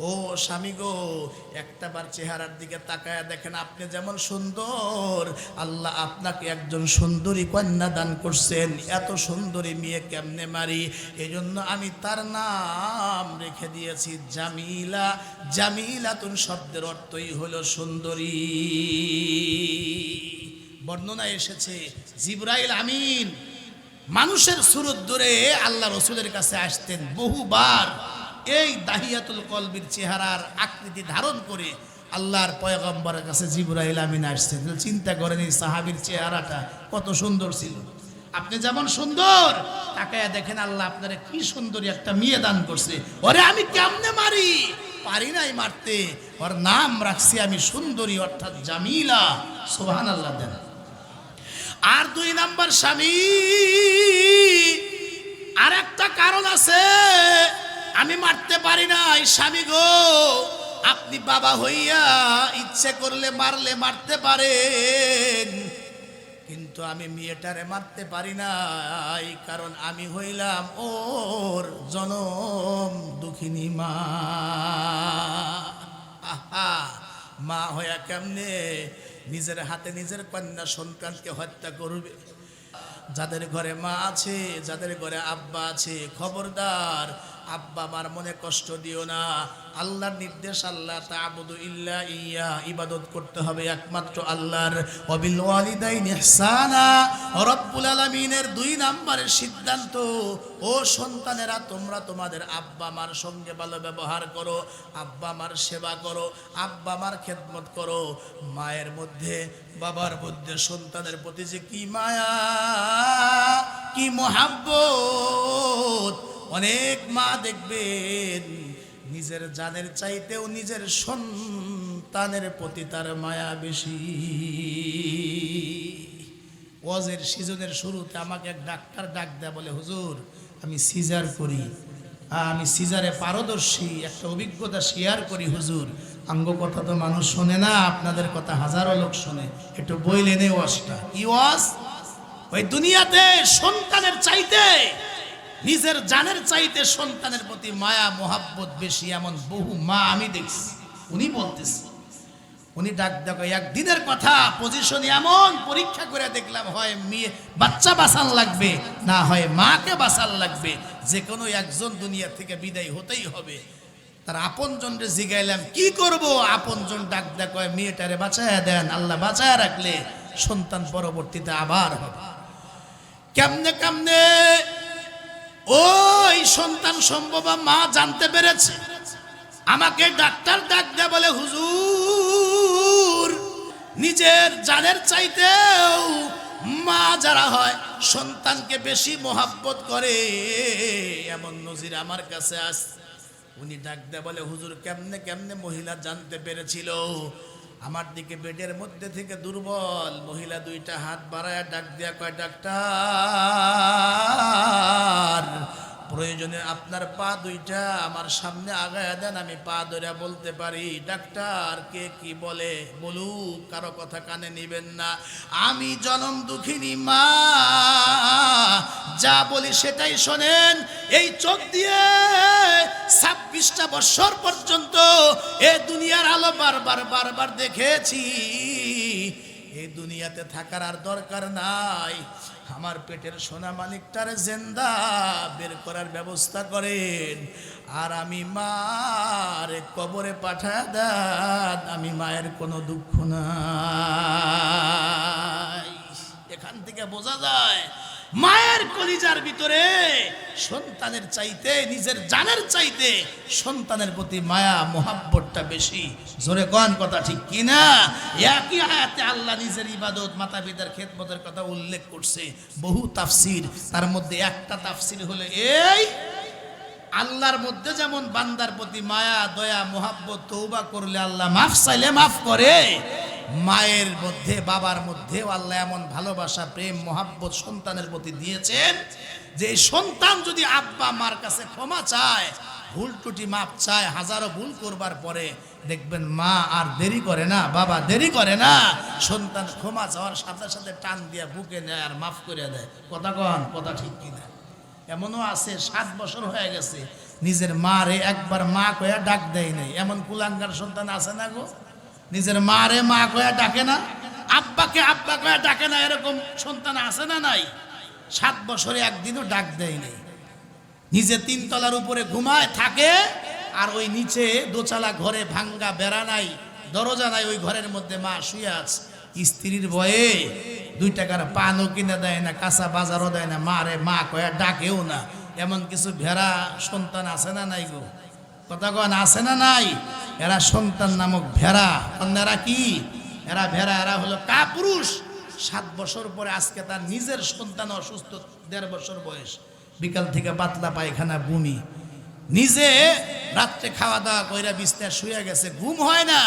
ও স্বামী গো, একটাবার চেহারার দিকে তাকায় দেখেন, আপনি যেমন সুন্দর, আল্লাহ আপনাকে একজন সুন্দরী কন্যা দান করছেন। এত সুন্দরী মেয়ে কেমনে মারি? এই জন্য আমি তার নাম রেখে দিয়েছি জামিলা। জামিলাতুন শব্দের অর্থই হলো সুন্দরী। বর্ণনায় এসেছে জিবরাইল আমিন মানুষের সুরত ধরে আল্লাহ রসুলের কাছে আসতেন বহুবার। এই দাহিয়াতুল কলবির চেহারার আকৃতি ধারণ করে আল্লাহর পয়গম্বরের কাছে জিবরাইল আমিন আসছেন। চিন্তা করেন এই সাহাবীর চেহারাটা কত সুন্দর ছিল। আপনি যেমন সুন্দর, তাকায়া দেখেন আল্লাহ আপনারা কি সুন্দরী একটা মেয়ে দান করছে। ওরে আমি কেমনে মারি? পারি নাই মারতে, ওর নাম রাখছি আমি সুন্দরী, অর্থাৎ জামিলা। সুবহানাল্লাহ দেন। আর 2 নাম্বার স্বামী, আর একটা কারণ আছে, আমি মারতে পারি নাই। স্বামী গো, আপনি বাবা হইয়া ইচ্ছে করলে মারলে মারতে পারেন, কিন্তু আমি মেয়েটারে মারতে পারি নাই, কারণ আমি হইলাম ওর জনম দুঃখিনী মা। আহা, মা হইয়া কেমনে নিজের হাতে নিজের কন্যা সন্তানকে হত্যা করবে? যাদের ঘরে মা আছে, যাদের ঘরে আব্বা আছে, খবরদার, আব্বা মার মনে কষ্ট দিও না। আল্লাহর নির্দেশ, আল্লাহ তা'বুদু ইল্লা ইয়া, ইবাদত করতে হবে একমাত্র আল্লাহর। ওয়াবিল ওয়ালিদাইনি ইহসানা, রব্বুল আলামিনের 2 নম্বরের সিদ্ধান্ত, ও সন্তানেরা তোমরা তোমাদের আব্বা মার সঙ্গে ভালো ব্যবহার করো, আব্বা মার সেবা করো, আব্বা মার খেদমত করো। মায়ের মধ্যে, বাবার মধ্যে সন্তানের প্রতি যে কি মায়া, কি মোহাব্বত! অনেক মা দেখবেন নিজের জানের চাইতেও নিজের সন্তানের প্রতি তার মায়া বেশি। ওয়াজের সিজনের শুরুতে আমাকে এক ডাক্তার ডাক দেয়া বলে, হুজুর আমি সিজার করি, আমি সিজারে পারদর্শী, একটা অভিজ্ঞতা শেয়ার করি হুজুর। আঙ্গ কথা তো মানুষ শোনে না, আপনাদের কথা হাজারো লোক শোনে, একটু বইলেন এই ওয়াজটা। কি ওয়াজ? ওই দুনিয়াতে সন্তানের চাইতে, নিজের জানের চাইতে সন্তানের প্রতি মায়া মোহাব্বত বেশি, এমন বহু মা আমি দেখছি। উনি বলতেছি, উনি ডাক দেখো, একদিনের কথা, পজিশন এমন পরীক্ষা করে দেখলাম, হয় মেয়ে বাচ্চা বাঁচান লাগবে, না হয় মাকে বাঁচান লাগবে, যে কোনো একজন দুনিয়া থেকে বিদায় হতেই হবে। তার আপনজনরে জিগাইলাম কি করব? আপনজন ডাক দেখো, মেয়েটারে বাঁচায়া দেন, আল্লাহ বাঁচায়া রাখলে সন্তান পরবর্তীতে আবার হবে। কেমনে কেমনে ওই সন্তান সম্ভবা মা জানতে পেরেছে। আমাকে ডাক্তার ডাক দেয়া বলে, হুজুর নিজের জানের চাইতেও মা যারা হয় সন্তানকে বেশি মোহাব্বত করে, এমন নজির আমার কাছে আস। উনি ডাক দেয়া বলে, হুজুর কেমনে কেমনে মহিলা জানতে পেরেছিল? আমার দিকে বেডের মধ্যে থেকে দুর্বল মহিলা 2টা হাত বাড়ায় ডাক দেয়া কয়, ডাক্তার প্রয়োজনে আপনার পা 2টা আমার সামনে আগায়া দেন, আমি পা ধরে বলতে পারি। ডাক্তার কে কি বলে বলুক, কারো কথা কানে নিবেন না। আমি জনম দুঃখিনী মা, যা বলি সেটাই শোনেন। এই চোখ দিয়ে 26টা বছর পর্যন্ত এই দুনিয়ার আলো বারবার বারবার দেখেছি। এই দুনিয়াতে থাকার আর দরকার নাই। আমার পেটের সোনা মানিকটারে জিন্দা বের করার ব্যবস্থা করেন, আর আমি মার কবরে পাঠায় দেন, আমি মায়ের কোনো দুঃখ নাই। এখান থেকে বোঝা যায় মায়ের কলিজার ভিতরে সন্তানের চাইতে, নিজের জানের চাইতে সন্তানের প্রতি মায়া মোহাব্বতটা বেশি। জোরে কোন কথা ঠিক কিনা? একই আয়াতে আল্লাহ নিজের ইবাদত, মাতা পিতার খেদমতের কথা উল্লেখ করছে, বহু তাফসির। তার মধ্যে একটা তাফসির হলো এই, আল্লাহর মধ্যে যেমন বান্দার প্রতি মায়া, দয়া, মোহাব্বত, তওবা করলে আল্লাহ মাফ চাইলে মাফ করে, মায়ের মধ্যে, বাবার মধ্যেও আল্লাহ এমন ভালোবাসা, প্রেম, মোহাব্বত সন্তানের প্রতি দিয়েছেন যে সন্তান যদি আব্বা মার কাছে ক্ষমা চায়, ভুল ত্রুটি মাপ চায়, হাজারো ভুল করবার পরে দেখবেন মা আর দেরি করে না, বাবা দেরি করে না, সন্তান ক্ষমা চাওয়ার সাথে সাথে টান দিয়া বুকে নেয় আর মাফ করে দেয়। কথা কন, কথা ঠিক কিনা? এমনও আছে 7 বছর হয়ে গেছে নিজের মারে একবার মা কয়া ডাক দেয় নাই, এমন কুলাঙ্গার সন্তান আছে না গো? নিজের মারে মা কয়া ডাকে না, আব্বাকে আব্বা কয়া ডাকে না, এরকম সন্তান আছে না নাই? 7 বছরে একদিনও ডাক দেয় নাই। নিজে 3 তলার উপরে ঘুমায় থাকে, আর ওই নিচে দোচালা ঘরে ভাঙ্গা বেড়া নাই, দরজা নাই, ওই ঘরের মধ্যে মা শুয়ে আছে। স্ত্রীর ভয়ে 2 টাকার পানও কিনে দেয় না, কাঁচা বাজারও দেয় না, মারে মা কয়া ডাকেও না। এমন কিছু ভেড়া সন্তান আছে না নাই গো? কথা কন, আছে না নাই? এরা সন্তান নামক ভেড়া। এরা কি? এরা ভেড়া, এরা হলো কাপুরুষ। 7 বছর পরে আজকে তার নিজের সন্তান অসুস্থ, 1.5 বছর বয়স, বিকাল থেকে পাতলা পায়খানা, বমি, নিজে রাত্রে খাওয়া দাওয়া কইরা বিছানায় শুয়ে গেছে, ঘুম হয় না,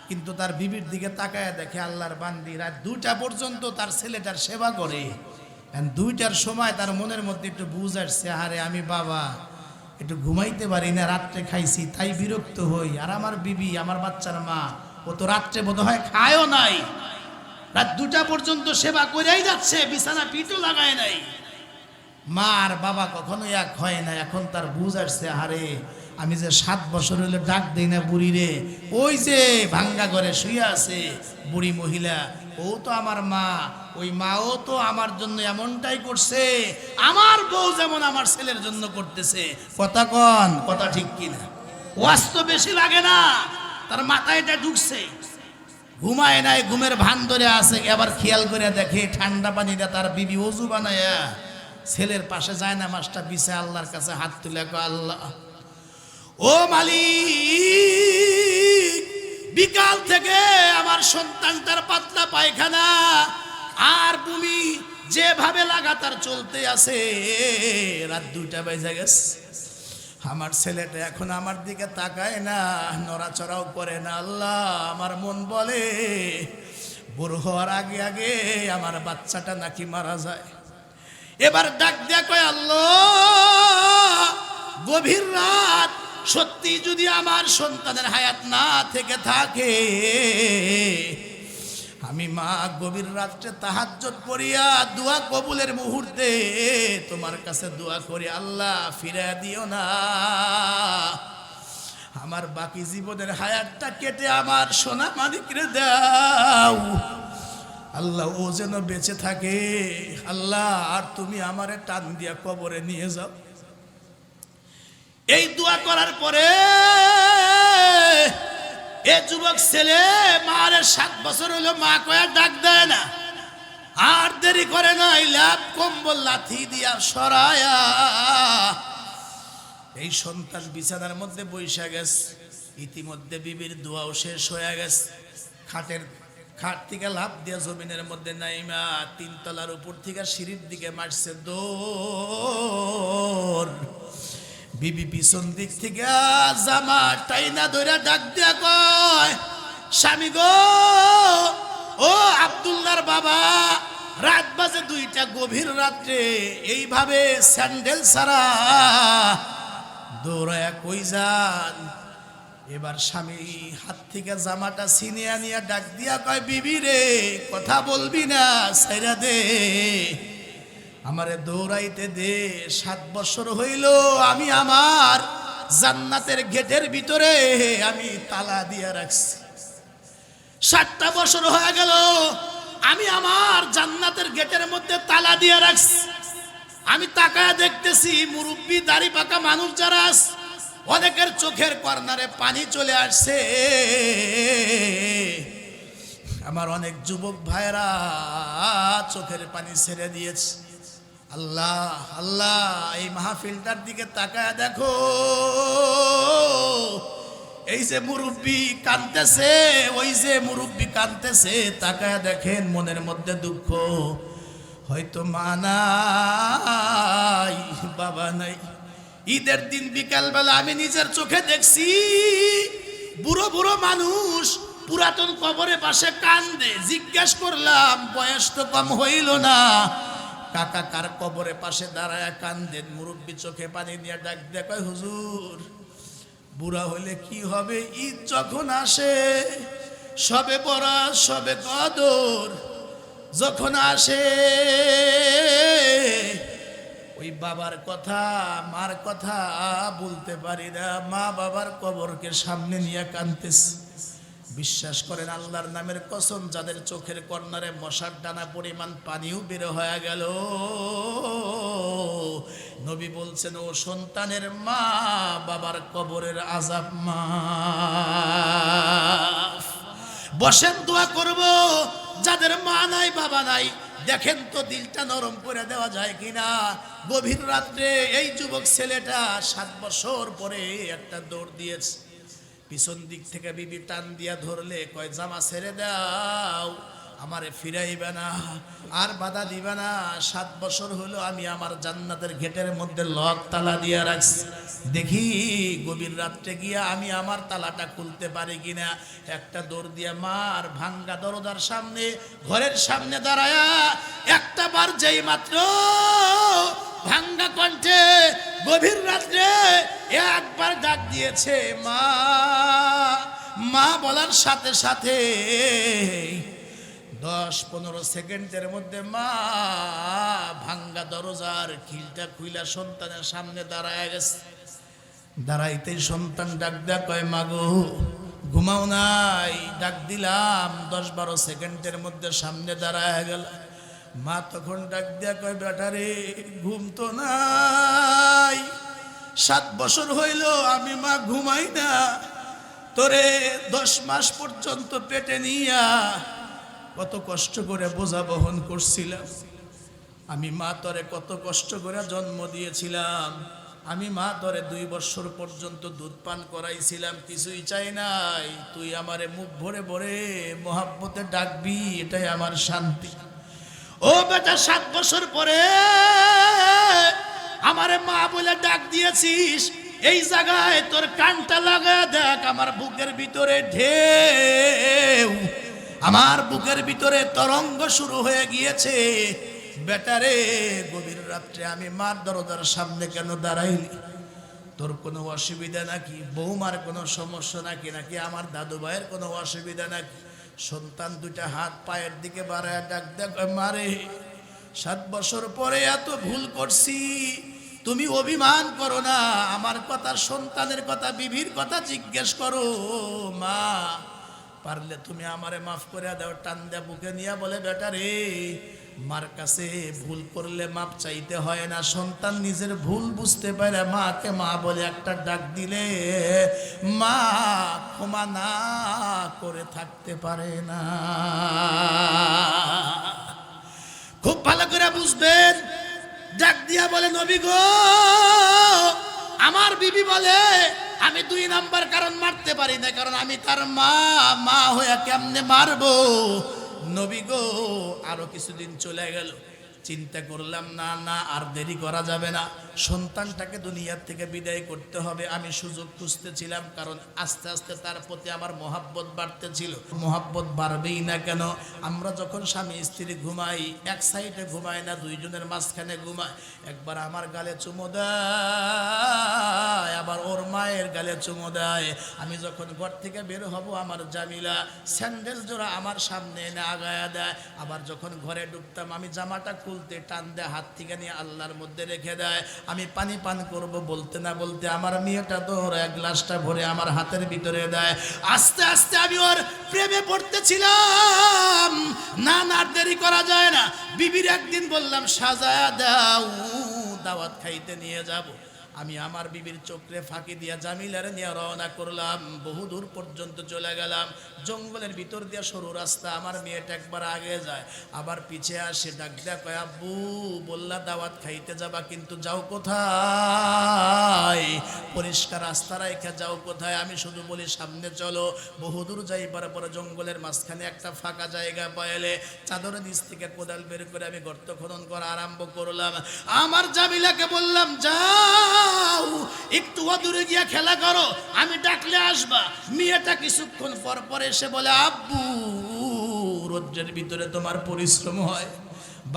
কিন্তু তার বিবির দিকে তাকায় দেখে আল্লাহর বান্দি রাত 2টা পর্যন্ত তার ছেলেটার সেবা করে। 2টার সময় তার মনের মধ্যে একটু বুঝ আসছে, আরে আমি বাবা একটু ঘুমাইতে পারি না, রাত্রে খাইছি তাই বিরক্ত হই, আর আমার বিবি, আমার বাচ্চার মা, ও তো রাত্রে বোধ হয় খায়ও নাই, রাত 2টা পর্যন্ত সেবা করেই যাচ্ছে, বিছানা পিঠও লাগায় নাই। মা আর বাবা কখনো এক হয় না। এখন তার বুঝ আসছে, আরে আমি যে 7 বছর হলে ডাক দিই না বুড়ি রে, ওই যে ভাঙ্গা ঘরে শুয়ে আছে বুড়ি মহিলা, ও তো আমার মা, ওই মাও তো আমার জন্য এমনটাই করছে, আমার বউ যেমন আমার ছেলের জন্য করতেছে। কথা কন, কথা ঠিক কিনা? ওয়াজ তো বেশি লাগে না, তার মাথায় এটা ঢুকছে, ঘুমায় নাই, ঘুমের ভান ধরে আছে। এবার খেয়াল করে দেখে ঠান্ডা পানিতে তার বিবি ওযু বানায়া ছেলের পাশে যায় না, মাছটা বিছায় আল্লাহর কাছে হাত তুলে, আল্লাহ ও মালিক, বিকাল থেকে আমার সন্তানটার পাতলা পায়খানা আর বমি যেভাবে লাগাতার চলতে আছে, রাত 2টা বেজে গেছে, আমার ছেলেটা এখন আমার দিকে তাকায় না, নড়াচড়াও করে না। আল্লাহ, আমার মন বলে বুড়ো হওয়ার আগে আগে আমার বাচ্চাটা নাকি মারা যায়। এবার ডাক দিয়া কয়, আল্লাহ, গভীর রাত সত্যি যদি আমার সন্তানের হায়াত না থেকে থাকে, আমি মা গভীর রাত্রে তাহাজ্জুদ পড়িয়া দোয়া কবুলের মুহূর্তে তোমার কাছে দোয়া করি, আল্লাহ ফিরিয়ে দিও না, আমার বাকি জীবনের হায়াতটা কেটে আমার সোনা মানিকরে দাও, আল্লাহ ও যেন বেঁচে থাকে, আল্লাহ আর তুমি আমারে টান দিয়া কবরে নিয়ে যাও। এই দোয়া করার পরে এ যুবক ছেলে মারে 7 বছর হলো মা কয়া ডাক দেয় না, আর দেরি করে না, লাভ কম্বল লাথি দিয়া সরায়া এই সন্তান বিছানার মধ্যে বৈশা গেছে। ইতিমধ্যে বিবির দোয়াও শেষ হয়ে গেছে। খাট থেকে লাফ দিয়া জমিনের মধ্যে নাইমা 3 তলার উপর থেকে সিঁড়ির দিকে মারছে দৌড়। বিবি পিছন দিক থেকে জামা টাইনা ধরে ডাক দিয়া কয়, স্বামী গো, ও আব্দুল্লাহর বাবা, রাত বাজে 2টা, গভীর রাত্রে এইভাবে স্যান্ডেল ছাড়া দৌড়ায়া কই যান? এবার স্বামী হাত থেকে জামাটা ছিনিয়ে নিয়ে ডাক দিয়া কয়, বিবি রে, কথা বলবি না, ছাইরা দে, আমারে দৌড়াইতে দে। 7 বছর হইল আমি আমার জান্নাতের গেটের ভিতরে আমি তালা দিয়া রাখছি। 7টা বছর হয়ে গেল আমি আমার জান্নাতের গেটের মধ্যে তালা দিয়া রাখছি। আমি তাকায় দেখতেছি মুরব্বী দাড়ি পাকা মানুষ যারা আছে, অনেকের চোখের কর্নারে পানি চলে আসছে। আমার অনেক যুবক ভাইরা চোখের পানি ছেড়ে দিয়েছে। আল্লাহ আল্লাহ, এই মাহফিলটার দিকে তাকায় দেখো, এই যে মুরব্বী কাঁদতেছে, ওই যে মুরব্বী কাঁদতেছে, তাকায় দেখেন মনের মধ্যে দুঃখ। হয়তো মা নাই, বাবা নাই। ঈদের দিন বিকালবেলা আমি নিজের চোখে দেখছি বুড়ো বুড়ো মানুষ পুরাতন কবরের পাশে কান্দে। জিজ্ঞেস করলাম, বয়স তো কম হইল না, কাকা কার কবরের পাশে দাঁড়ায় কান্দেন? মুরব্বী চোখে পানি নিয়ে ডাক দিয়ে কয়, হুজুর বুড়া হলে কি হবে? ঈদ যখন আসে, সবে বরাত সবে কদর যখন আসে, ওই বাবার কথা মার কথা বলতে পারি না, মা বাবার কবরকে সামনে নিয়ে কাঁদতেছে। বিশ্বাস করেন, আল্লাহর নামের কসম, যাদের চোখের কর্নারে মশার ডানা পরিমাণ পানিও বের হয়ে গেল, নবী বলছেন, ও সন্তানের মা বাবার কবরের আযাব মাফ। বসেন, দোয়া করব। যাদের মা নাই বাবা নাই, দেখেন তো দিলটা নরম করে দেওয়া যায় কিনা। গভীর রাত্রে এই যুবক ছেলেটা 7 বছর পরে একটা দৌড় দিয়েছে। পিছন দিক থেকে বিবি টান দিয়া ধরলে, কয় জামা ছেড়ে দাও, আমারে ফিরাইবে না, আর বাধা দিবে না। 7 বছর হলো আমি আমার জান্নাতের গেটের মধ্যে লক তালা দিয়া রাখছি, দেখি গভীর রাত্রে গিয়া আমি আমার তালাটা খুলতে পারি কিনা। একটা দৌড় দিয়া মার ভাঙ্গা দরজার সামনে, ঘরের সামনে দাঁড়ায়া একটা বার যেই মাত্র ভাঙ্গা কণ্ঠে গভীর রাত্রে একবার ডাক দিয়েছে মা, মা বলার সাথে সাথে 10-15 সেকেন্ডের মধ্যে মা ভাঙ্গা দরজার খিলটা খুইলা সন্তানের সামনে দাঁড়ায় গেছে। দাঁড়াইতেই সন্তান ডাক দেয়া কয়, মাগো ঘুমাও নাই? ডাক দিলাম, 10-12 সেকেন্ডের মধ্যে সামনে দাঁড়ায় গেল। মা তখন ডাক দেয়া কয়, বেটারে ঘুম তো নাই, 7 বছর হইল আমি মা ঘুমাই না, তোরে 10 মাস পর্যন্ত পেটে নিয়া কত কষ্ট করে বোঝা বহন করছিলাম। আমি মা তোরে কত কষ্ট করে জন্ম দিয়েছিলাম, আমি মা তোরে 2 বছর পর্যন্ত দুধ পান করাইছিলাম, কিছুই চাই নাই, তুই আমারে মুখ ভরে ভরে মোহাব্বতে ডাকবি, এটাই আমার শান্তি। ও বেটা, 7 বছর পরে আমারে মা বলে ডাক দিয়েছিস, এই জায়গায় তোর কানটা লাগা দেখ, আমার বুকের ভিতরে ঢেউ, আমার বুকের ভিতরে তরঙ্গ শুরু হয়ে গিয়েছে। বেটারে, গভীর রাত্রে আমি মার দরজার সামনে কেন দাঁড়াইলি? তোর কোনো অসুবিধা নাকি? বৌমার কোনো সমস্যা নাকি? নাকি আমার দাদু ভাইয়ের কোনো অসুবিধা নাকি? সন্তান 2টা হাত পায়ের দিকে বাড়ায় ডাক দেখ, মারে 7 বছর পরে এত ভুল করছি, তুমি অভিমান করো না, আমার কথা, সন্তানের কথা, বিবির কথা জিজ্ঞেস করো। মা পারলে তুমি আমারে মাফ করে দাও। টান দেয়া বুকে নিয়ে বলে, বেটা রে, মার কাছে ভুল করলে মাপ চাইতে হয় না, সন্তান নিজের ভুল বুঝতে পারে, মাকে মা বলে একটা ডাক দিলে মা ক্ষমা না করে থাকতে পারে না। খুব ভালো করে বুঝবেন। ডাক দিয়া বলে, নবী গো, আমার বিবি বলে আমি 2 নাম্বার কারণ মারতে পারি না, কারণ আমি তার মা, মা হয়ে কেমনে মারবো? নবী গো, আরো কিছুদিন চলে গেল, চিন্তা করলাম না না আর দেরি করা যাবে না, সন্তানটাকে দুনিয়ার থেকে বিদায় করতে হবে। আমি সুযোগ খুঁজতেছিলাম, কারণ আস্তে আস্তে তার প্রতি আমার মহাব্বত বাড়তেছিল। মহাব্বত বাড়বেই না কেন? আমরা যখন স্বামী স্ত্রী ঘুমাই, এক সাইডে ঘুমাই না, 2 জনের মাঝখানে ঘুমাই। একবার আমার গালে চুমো দেয়, আবার ওর মায়ের গালে চুমো দেয়। আমি যখন ঘর থেকে বের হব, আমার জামিলা স্যান্ডেল জোড়া আমার সামনে এনে আগায়া দেয়। আবার যখন ঘরে ঢুকতাম, আমি জামাটা খুলতে টান দেয়, হাত থেকে নিয়ে আল্লাহর মধ্যে রেখে দেয়। আমি পানি পান করব, বলতে না বলতে আমার মেয়েটা দৌড়ায় গ্লাসটা ভরে আমার হাতের ভিতরে দেয়। আস্তে আস্তে আমি ওর প্রেমে পড়তেছিলাম। না না, দেরি করা যায় না। বিবির একদিন বললাম, সাজায়া দাও, দাওয়াত খাইতে নিয়ে যাব। আমি আমার বিবির চোখে ফাঁকি দিয়া জামিলার নিয়ে রওনা করলাম। বহুদূর পর্যন্ত চলে গেলাম, জঙ্গলের ভিতর দিয়ে সরু রাস্তা। আমার মেয়েটা একবার আগে যায়, আবার পিছে আসে, ডাক দেয়া কয়, আব্বু বললা দাওয়াত খাইতে যাবা, কিন্তু যাও কোথায়? পরিষ্কার রাস্তা রাইখা যাও কোথায়? আমি শুধু বলি সামনে চলো। বহুদূর যাইবার পরে জঙ্গলের মাঝখানে একটা ফাঁকা জায়গা পাইলে চাদরের নিচ থেকে কোদাল বের করে আমি গর্ত খনন করা আরম্ভ করলাম। আমার জামিলাকে বললাম, যাও একটু দূরে গিয়া খেলা করো, আমি ডাকলে আসবা। মেয়েটা কিছুক্ষণ পর পর এসে বলে, আব্বু রোদ্রের ভিতরে তোমার পরিশ্রম হয়,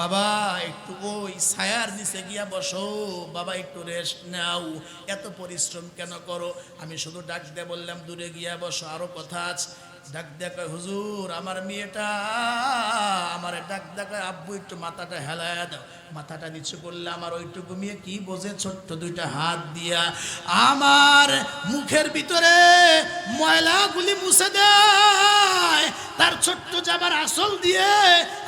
বাবা একটু ওই ছায়ার নিচে গিয়া বসো, বাবা একটু রেস্ট নাও, এত পরিশ্রম কেন করো? আমি শুধু ডাক দিয়ে বললাম, দূরে গিয়া বসো, আরো কথা আছে। ডাক দেখা, হুজুর আমার মেয়েটা আমার ডাক দেখা, আব্বু একটু মাথাটা হেলায়া দাও। মাথাটা নিচু করলে আমার ওইটুকু মেয়ে কি বোঝে, ছোট্ট দুইটা হাত দিয়া আমার মুখের ভিতরে ময়লাগুলি মুছে দেয়, তার ছোট্ট জামার আসল দিয়ে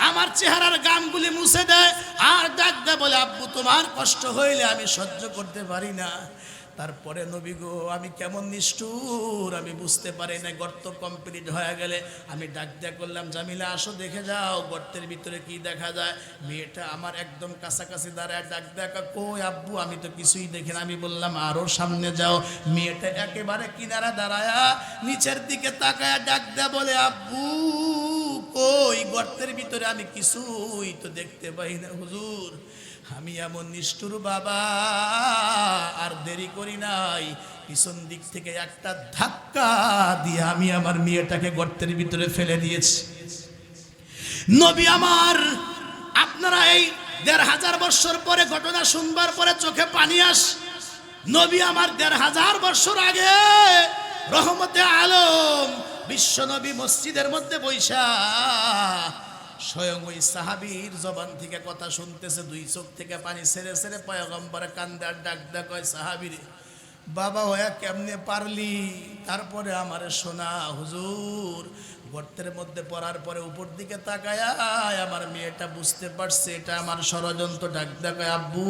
আমার চেহারার গামগুলি মুছে দেয়, আর ডাক দেয় বলে, আব্বু তোমার কষ্ট হইলে আমি সহ্য করতে পারি না। তারপরে নবী গো আমি কেমন নিষ্ঠুর আমি বুঝতে পারি না। গর্ত কমপ্লিট হয়ে গেলে আমি ডাক দেয়া করলাম, জামিলা আসো দেখে যাও গর্তের ভিতরে কি দেখা যায়। মেয়েটা আমার একদম কাছাকাছি দাঁড়ায়, ডাক দেখা, কই আব্বু আমি তো কিছুই দেখি না। আমি বললাম আরো সামনে যাও। মেয়েটা একেবারে কিনারা দাঁড়ায়া নিচের দিকে তাকায় ডাক দেয়া বলে, আব্বু কই গর্তের ভিতরে আমি কিছুই তো দেখতে পাই না হুজুর। আমি এমন নিষ্ঠুর বাবা, আর দেরি করি নাই, পিছন দিক থেকে একটা ধাক্কা দিয়ে আমি আমার মেয়েটাকে গর্তের ভিতরে ফেলে দিয়েছি। নবী আমার, আপনারা এই ১৫০০ বছর পরে ঘটনা শুনবার পরে চোখে পানি আস। নবী আমার ১৫০০ বছর আগে রহমতে আলম বিশ্ব নবী মসজিদের মধ্যে বৈশা স্বয়ং ওই সাহাবীর জবান থেকে কথা শুনতেছে, দুই চোখ থেকে পানি ছেড়ে ছেড়ে পয়গম্বরে কান্দে আর ডাক ডাক কয়, সাহাবীর বাবা হয়ে কেমনে পারলি? তারপরে আমারে শোনা হুজুর, গর্তের মধ্যে পড়ার পরে উপর দিকে তাকায় আমার মেয়েটা বুঝতে পারছে এটা আমার ষড়যন্ত্র। ডাক দেখায়, আব্বু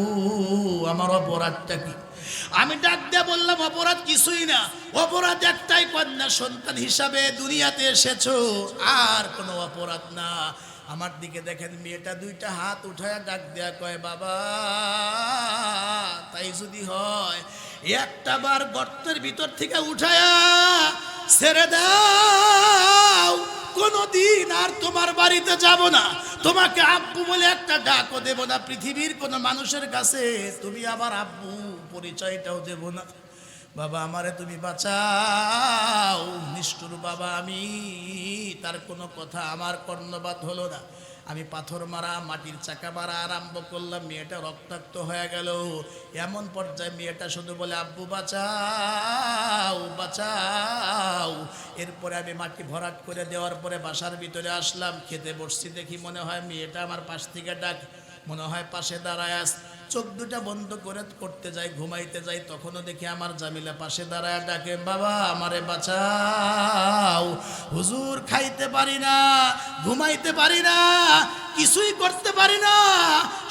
আমার অপরাধটা কি? আমি ডাক দিয়ে বললাম, অপরাধ কিছুই না, অপরাধ একটাই, কন্যা সন্তান হিসাবে দুনিয়াতে এসেছো, আর কোনো অপরাধ না। আমার দিকে দেখেন, মেয়েটা দুইটা হাত উঠায়া ডাক দেয়া কয়, বাবা তাই যদি হয় একটা বার গর্তের ভিতর থেকে উঠায়া ছেড়ে দাও, কোনদিন আর তোমার বাড়িতে যাব না, তোমাকে আব্বু বলে একটা ডাকও দেব না, পৃথিবীর কোনো মানুষের কাছে তুমি আবার আব্বু পরিচয়টাও দেব না। বাবা আমারে তুমি বাঁচাও। নিষ্ঠুর বাবা আমি, তার কোনো কথা আমার কর্ণপাত হলো না। আমি পাথর মারা, মাটির চাকা মারা আরম্ভ করলাম, মেয়েটা রক্তাক্ত হয়ে গেল। এমন পর্যায়ে মেয়েটা শুধু বলে, আব্বু বাঁচাও বাঁচাও। এরপরে আমি মাটি ভরাট করে দেওয়ার পরে বাসার ভিতরে আসলাম, খেতে বসছি, দেখি মনে হয় মেয়েটা আমার পাশ থেকে ডাক, মনে হয় পাশে দাঁড়ায় আস। চোখ দুটা বন্ধ করে করতে যাই, ঘুমাইতে যাই, তখনও দেখি আমার জামিলা পাশে দাঁড়ায় ডাকে, বাবা আমারে বাঁচাও। হুজুর খাইতে পারি না, ঘুমাইতে পারি না, কিছুই করতে পারি না,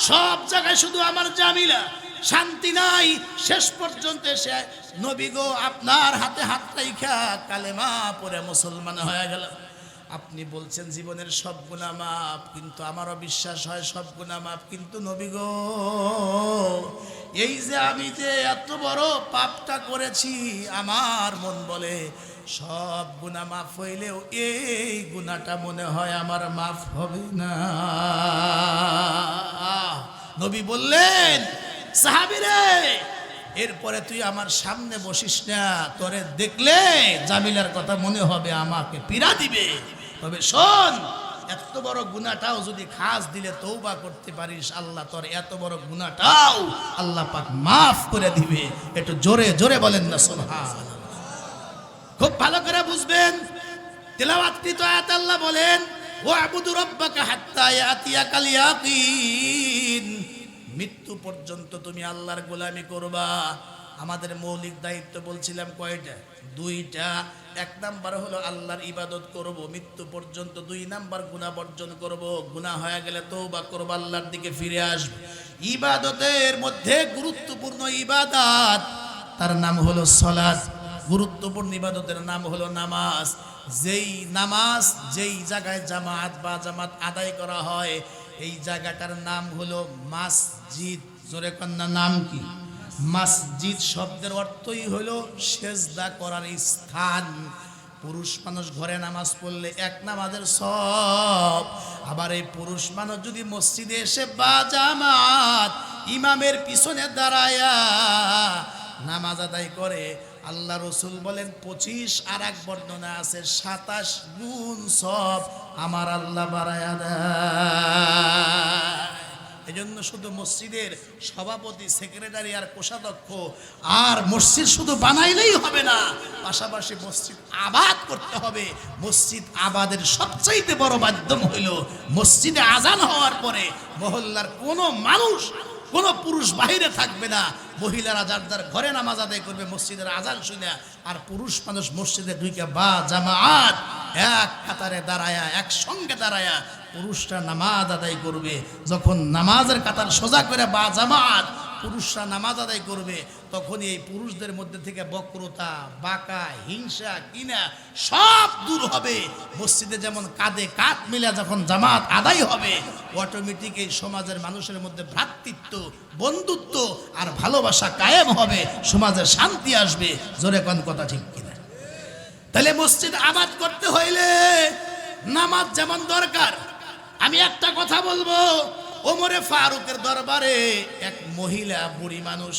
সব জায়গায় শুধু আমার জামিলা, শান্তি নাই। শেষ পর্যন্ত সে নবী গো আপনার হাতে হাত রাইখা কালেমা পড়ে মুসলমান হয়ে গেল। আপনি বলছেন জীবনের সব গুনাহ মাফ, কিন্তু আমারও বিশ্বাস হয় সব গুনাহ মাফ, কিন্তু নবী গো এই যে আমি যে এত বড় পাপটা করেছি, আমার মন বলে সব গুনাহ মাফ হইলেও এই গুনাহটা মনে হয় আমার মাফ হবে না। নবী বললেন, সাহাবীরে এরপরে তুই আমার সামনে বসিস না, তোরে দেখলে জামিলার কথা মনে হবে আমাকে পীড়া দিবে। তবে শোন, এত বড় গুনাহটাও যদি খাস দিলে তওবা করতে পারিস, আল্লাহ তোর এত বড় গুনাহটাও আল্লাহ পাক মাফ করে দিবে। একটু জোরে জোরে বলেন না সুবহানাল্লাহ। খুব ভালো করে বুঝবেন, তেলাওয়াতকৃত আয়াত আল্লাহ বলেন, ওয়াবুদু রাব্বাকা হাত্তা ইয়াতিয়াকাল ইয়াকিন, মৃত্যু পর্যন্ত তুমি আল্লাহর গোলামি করবা। আমাদের মৌলিক দায়িত্ব বলছিলাম কয়টা? দুইটা। এক নাম্বার হলো আল্লাহর ইবাদত করব মৃত্যু পর্যন্ত। দুই নাম্বার গুনাহ বর্জন করব, গুনাহ হয়ে গেলে তওবা করব, আল্লাহর দিকে ফিরে আসব। ইবাদতের মধ্যে গুরুত্বপূর্ণ ইবাদত, তার নাম হলো সালাত। গুরুত্বপূর্ণ ইবাদতের নাম হলো নামাজ। যেই নামাজ যেই জায়গায় জামাত বা জামাত আদায় করা হয়, এই জায়গাটার নাম হলো মসজিদ। জোরে কন্যা নাম কি? মসজিদ শব্দের অর্থই হলো সেজদা করার স্থান। পুরুষ মানুষ ঘরে নামাজ পড়লে এক নামাজের সব, আবার এই পুরুষ মানুষ যদি মসজিদে এসে বা জামাত ইমামের পিছনে দাঁড়ায়া নামাজ আদায় করে, আল্লাহ রসুল বলেন 25, আর এক বর্ণনা আছে 27 গুণ সব আমার আল্লাহ বাড়ায়া দেয়। এজন্য শুধু মসজিদের সভাপতি, সেক্রেটারি আর কোষাধ্যক্ষ আর মসজিদ শুধু বানাইলেই হবে না, পাশাপাশি মসজিদ আবাদ করতে হবে। মসজিদ আবাদের সবচাইতে বড় মাধ্যম হইল মসজিদে আজান হওয়ার পরে মহল্লার কোনো মানুষ, কোনো পুরুষ বাহিরে থাকবে না, মহিলারা যার যার ঘরে নামাজ আদায় করবে মসজিদের আজান শুনে, আর পুরুষ মানুষ মসজিদে ঢুকে বা জামাত এক কাতারে দাঁড়ায়া, একসঙ্গে দাঁড়ায়া পুরুষরা নামাজ আদায় করবে। যখন নামাজের কাতার সোজা করে বা জামাত পুরুষরা নামাজ আদায় করবে, তখন এই পুরুষদের মধ্যে থেকে বক্রতা, বাঁকা, হিংসা, কিনা সব দূর হবে। মসজিদে যেমন কাঁধে কাঁধ মিলে যখন জামাত আদায় হবে, অটোমেটিক এই সমাজের মানুষের মধ্যে ভ্রাতৃত্ব, বন্ধুত্ব আর ভালোবাসা কায়েম হবে, সমাজে শান্তি আসবে। জোরে কোন কথা ঠিক কিনা? তাহলে মসজিদ আবাদ করতে হইলে নামাজ যেমন দরকার। আমি একটা কথা বলবো, ওমরে ফারুকের দরবারে এক মহিলা বুড়ি মানুষ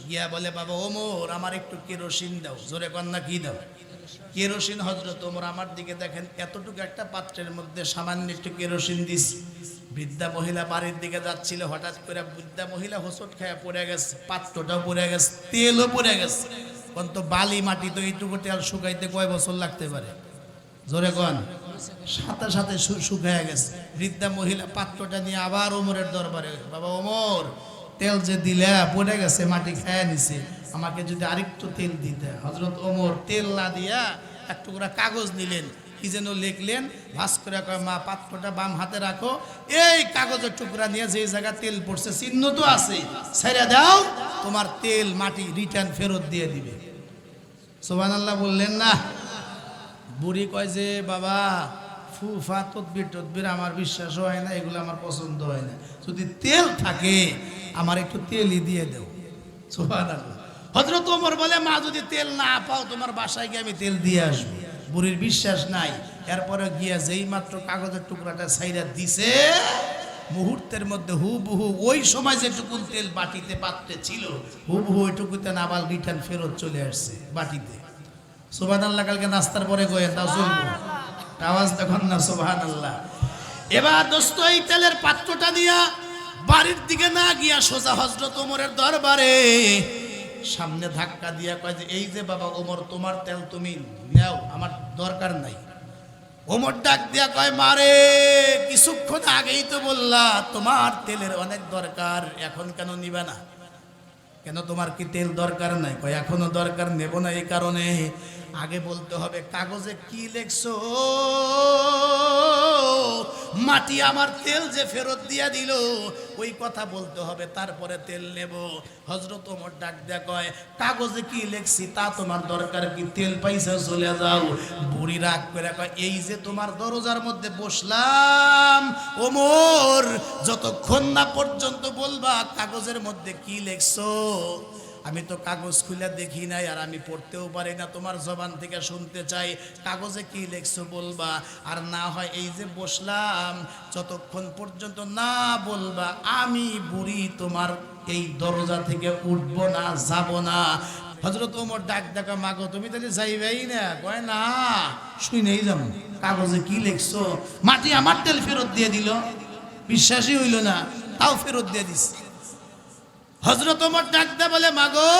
গিয়া বলে, বাবা ওমর আমার একটু কেরোসিন দাও। জোরে কন্যা কি দাও? কেরোসিন। হযরত ওমর আমার দিকে দেখেন, এতটুকু একটা পাত্রের মধ্যে সামান্য একটু কেরোসিন দিস। বৃদ্ধা মহিলা বাড়ির দিকে যাচ্ছিল, হঠাৎ করে বৃদ্ধা মহিলা হোঁচট খায়া পড়ে গেছে, পাত্রটাও পড়ে গেছে, তেলও পড়ে গেছে। কোন তো বালি মাটি, তো এইটুকু তেল শুকাইতে কয় বছর লাগতে পারে? জোরে কন। সাথে সাথে শুকায় গেছে। বৃদ্ধা মহিলা পাত্রটা নিয়ে আবার ওমরের দরবারে, বাবা ওমর তেল যে দিলে পড়ে গেছে, মাটি খায়া নিছে, আমাকে যদি আরেকটু তেল দিতে। হযরত ওমর তেল না দিয়া এক টুকরা কাগজ নিলেন, কি যেন লিখলেন, ভাস করে কয়, মা পাত্রটা বাম হাতে রাখো, এই কাগজের টুকরা নিয়ে যে জায়গা তেল পড়ছে চিহ্ন তো আছে, ছেড়ে দাও, তোমার তেল মাটি রিটার্ন ফেরত দিয়ে দিবে। সুবহানাল্লাহ বললেন না? বুড়ি কয় যে, বাবা ফুফা তদবির টদবির আমার বিশ্বাস হয় না, এগুলো আমার পছন্দ হয় না, যদি তেল থাকে আমার একটু তেলই দিয়ে দেও। সুবহানাল্লাহ। হযরত ওমর বলে, মা যদি তেল না পাও তোমার বাসায় গিয়ে আমি তেল দিয়ে আসবো। বুড়ির বিশ্বাস নাই, এরপরে গিয়া যেই মাত্র কাগজের টুকরাটা ছাইরা দিছে, মুহূর্তের মধ্যে হুবহু ওই সময় যেটুকুন তেল বাটিতে পাত্রে ছিল, হুবহু ওইটুকুতে নাবাল রিটার্ন ফেরত চলে আসছে বাটিতে। সুবহানাল্লাহ। কালকে নাস্তার পরে কয়েন তাও চলবো, আওয়াজ তখন না সুবহানাল্লাহ। এবার দোস্ত এই তেলের পাত্রটা দিয়া বাড়ির দিকে না গিয়া সোজা হযরত ওমরের দরবারে সামনে ধাক্কা দিয়া কয় যে, এই যে বাবা ওমর, তোমার তেল তুমি নাও, আমার দরকার নাই। ওমর ডাক দিয়া কয়, মারে কিছুক্ষণ আগেই তো বললা তোমার তেলের অনেক দরকার, এখন কেন নিবে না? কেন তোমার কি তেল দরকার নাই? কয় এখনো দরকার, নেব না এই কারণে, আগে বলতে হবে কাগজে কি লেখছো, মাটি আমার তেল যে ফেরত দিয়া দিল ওই কথা বলতে হবে, তারপরে তেল নেব। হযরত ওমর ডাক দেয়া কয়, কাগজে কি লেখছি তা তোমার দরকার কি, তেল পয়সা চলে যাও। বুড়ি রাগ করে কয়, এই যে তোমার দরজার মধ্যে বসলাম ওমর, যতক্ষণ না পর্যন্ত বলবা কাগজের মধ্যে কি লেখছো, আমি তো কাগজ খুলে দেখি নাই, আর আমি পড়তেও পারি না, তোমার জবান থেকে শুনতে চাই কাগজে কি লেখছো বলবা, আর না হয় এই যে বসলাম যতক্ষণ পর্যন্ত না বলবা আমি বুড়ি তোমার এই দরজা থেকে উঠবো না, যাব না। হযরত ওমর ডাক দেখা, মাগো তুমি তাহলে যাইবেই না? কয় না, শুনেই যাবো, কাগজে কি লেখছো, মাটি আমার তেল ফেরত দিয়ে দিল, বিশ্বাসই হইল না, তাও ফেরত দিয়ে দিস। হযরত ওমর ডাক দে বলে, মাগো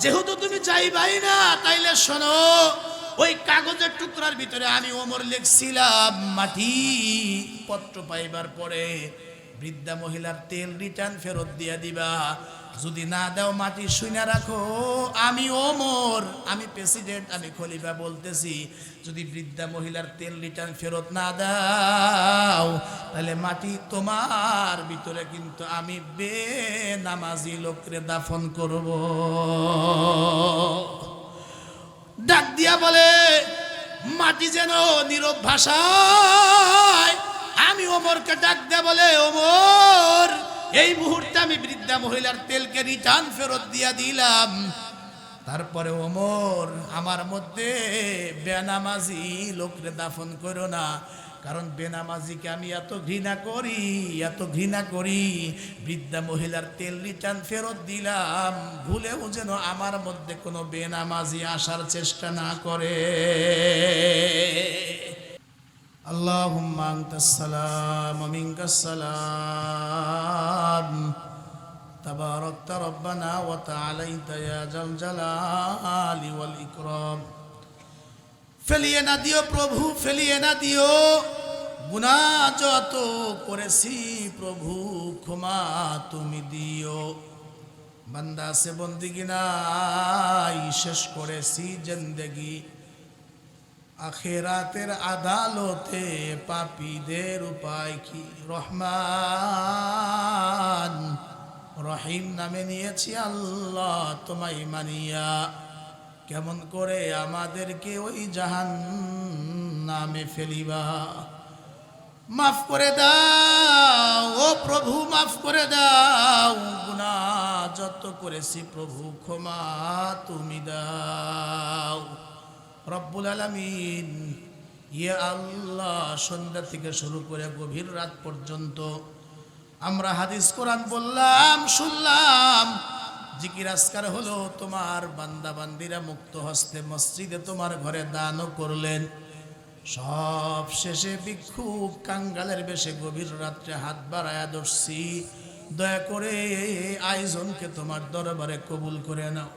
যেহেতু তুমি যাইবাই না, তাইলে শোনো, ওই কাগজের টুকরার ভিতরে আমি ওমর লিখছিলাম, মাটি পত্র পাইবার পরে বৃদ্ধা মহিলার তেল রিটার্ন ফেরত দিয়ে দিবা। যদি না দাও মাটি শুনে রাখো, আমি ওমর, আমি প্রেসিডেন্ট, আমি খলিফা বলতেছি, যদি বৃদ্ধা মহিলার তেল রিটার্ন ফেরত না দাও তাহলে মাটি তোমার ভিতরে কিন্তু আমি বেনামাজি লোকরে দাফন করব। ডাক দিয়া বলে, মাটি যেন নীরব ভাষায় আমি ওমরকে ডাক দেয়া বলে, ওমর এই মুহূর্তে আমি বৃদ্ধা মহিলার তেলকে রিটার্ন ফেরত দিয়া দিলাম। তারপরে ওমর, আমার মধ্যে বেনামাজি লোকরে দাফন করো না, কারণ বেনামাজিকে আমি এত ঘৃণা করি, এত ঘৃণা করি। বৃদ্ধা মহিলার তেল রিটার্ন ফেরত দিলাম, ভুলেও যেন আমার মধ্যে কোনো বেনামাজি আসার চেষ্টা না করে। আল্লাহুম্মা আনতাস সালাম ওয়া মিনকাস সালাম তাবারাকতা রব্বানা ওয়া তাআলাইতা ইয়া জাল জালালি ওয়াল ইকরাম। ফেলিয়ে না দিও প্রভু, ফেলিয়ে না দিও, গুনাহ যত করেছি প্রভু ক্ষমা তুমি দিও। বান্দা সে বন্দিগি নাই, শেষ করেছি জিন্দেগি আখিরাতের আদালতে, পাপীদের উপায় কি। রহমান রহিম নামে নিয়েছি আল্লাহ তোমায় মানিয়া, কেমন করে আমাদেরকে ওই জাহান্নামে ফেলিবা। মাফ করে দাও ও প্রভু, মাফ করে দাও, গুনাহ যত করেছি প্রভু ক্ষমা তুমি দাও। রব্বুল আলামিন, ইয়া আল্লাহ, সন্ধ্যা থেকে শুরু করে গভীর রাত পর্যন্ত আমরা হাদিস কোরআন বললাম, শুনলাম, জিকির আজকার হলো, তোমার বান্দা বান্দিরা মুক্ত হস্তে মসজিদে তোমার ঘরে দানও করলেন। সব শেষে ভিক্ষুক কাঙ্গালের বেশে গভীর রাত্রে হাত বাড়ায়া ধরছি, দয়া করে আয়োজনকে তোমার দরবারে কবুল করে নাও।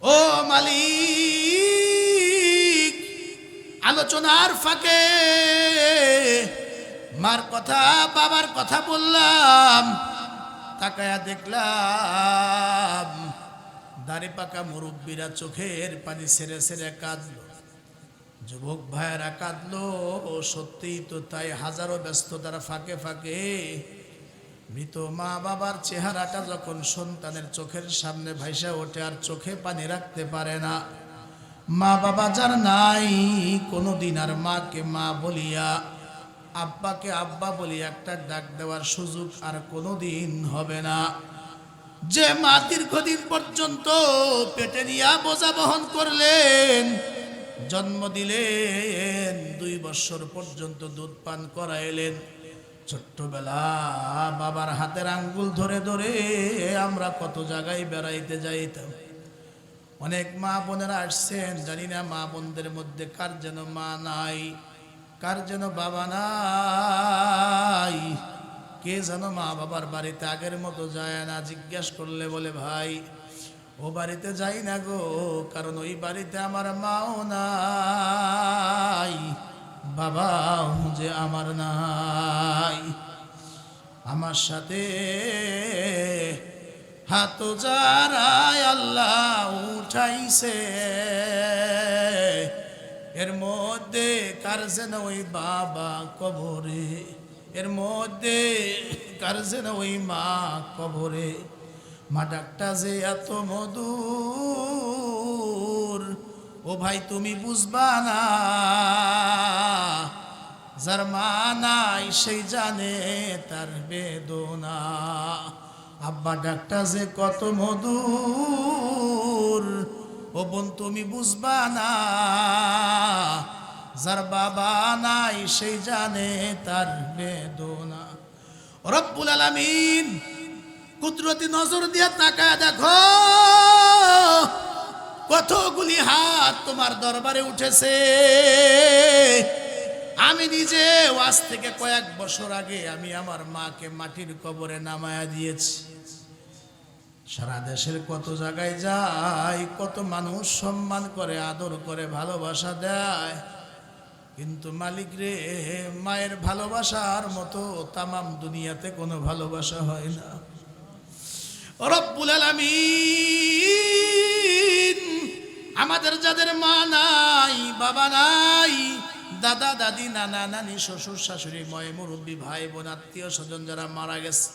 ও মালিক, আলোচনার ফাঁকে মার কথা বাবার কথা বললাম, তাকায়া দেখলাম দাড়ি পাকা মুরব্বীরা চোখের পানি ছেড়ে ছেড়ে কাঁদলো, যুবক ভাইয়েরা কাঁদলো। সত্যিই তো তাই, হাজারো ব্যস্ততার ফাঁকে ফাঁকে মৃত মা বাবার চেহারাটা যখন সন্তানের চোখের সামনে ভাইসা ওঠে, আর চোখে পানি রাখতে পারে না। মা বাবা যার নাই, কোনোদিন আর মাকে মা বলিয়া, আব্বাকে আব্বা বলিয়া একটা ডাক দেওয়ার সুযোগ আর কোনোদিন হবে না। যে মা দীর্ঘদিন পর্যন্ত পেটে নিয়া বোঝা বহন করলেন, জন্ম দিলেন, 2 বছর পর্যন্ত দুধ পান করাইলেন, ছোট্টবেলা বাবার হাতের আঙ্গুল ধরে ধরে আমরা কত জায়গায় বেড়াইতে যাইতাম। অনেক মা বোনেরা আসছেন, জানি না মা বোনদের মধ্যে কার যেন মা নাই, কার যেন বাবা নাই, কে যেন মা বাবার বাড়িতে আগের মতো যায় না। জিজ্ঞাসা করলে বলে, ভাই ও বাড়িতে যাই না গো, কারণ ওই বাড়িতে আমার মাও নাই, বাবাও যে আমার নাই। আমার সাথে হাত যারায় আল্লাহ উঠাইছে, এর মধ্যে কার যেন ওই বাবা কবরে, এর মধ্যে কার যেন ওই মা কবরে। মা ডাকটা যে এত মধুর, ও ভাই তুমি বুঝবা না, যার মা নাই সেই জানে তার বেদনা। আব্বা ডাকটা যে কত মধুর, ও বোন তুমি বুঝবা না, যার বাবা নাই সেই জানে তার বেদনা। রব্বুল আলামিন কুদরতি নজর দিয়ে তাকায় দেখো, কতগুলি হাত তোমার দরবারে উঠেছে। আমি নিজে আজ থেকে কয়েক বছর আগে আমি আমার মাকে মাটির কবরে নামায়া দিয়েছি। সারা দেশের কত জায়গায় যাই, কত মানুষ সম্মান করে, আদর করে, ভালোবাসা দেয়। কিন্তু মালিক রে, মায়ের ভালোবাসার মতো তামাম দুনিয়াতে কোনো ভালোবাসা হয় না। রব্বুল আলামিন, আমাদের যাদের মা নাই, বাবা নাই, দাদা দাদি, নানা নানি, শ্বশুর শাশুড়ি, ময় মুরব্বী, ভাই বোন, আত্মীয় স্বজন যারা মারা গেছে,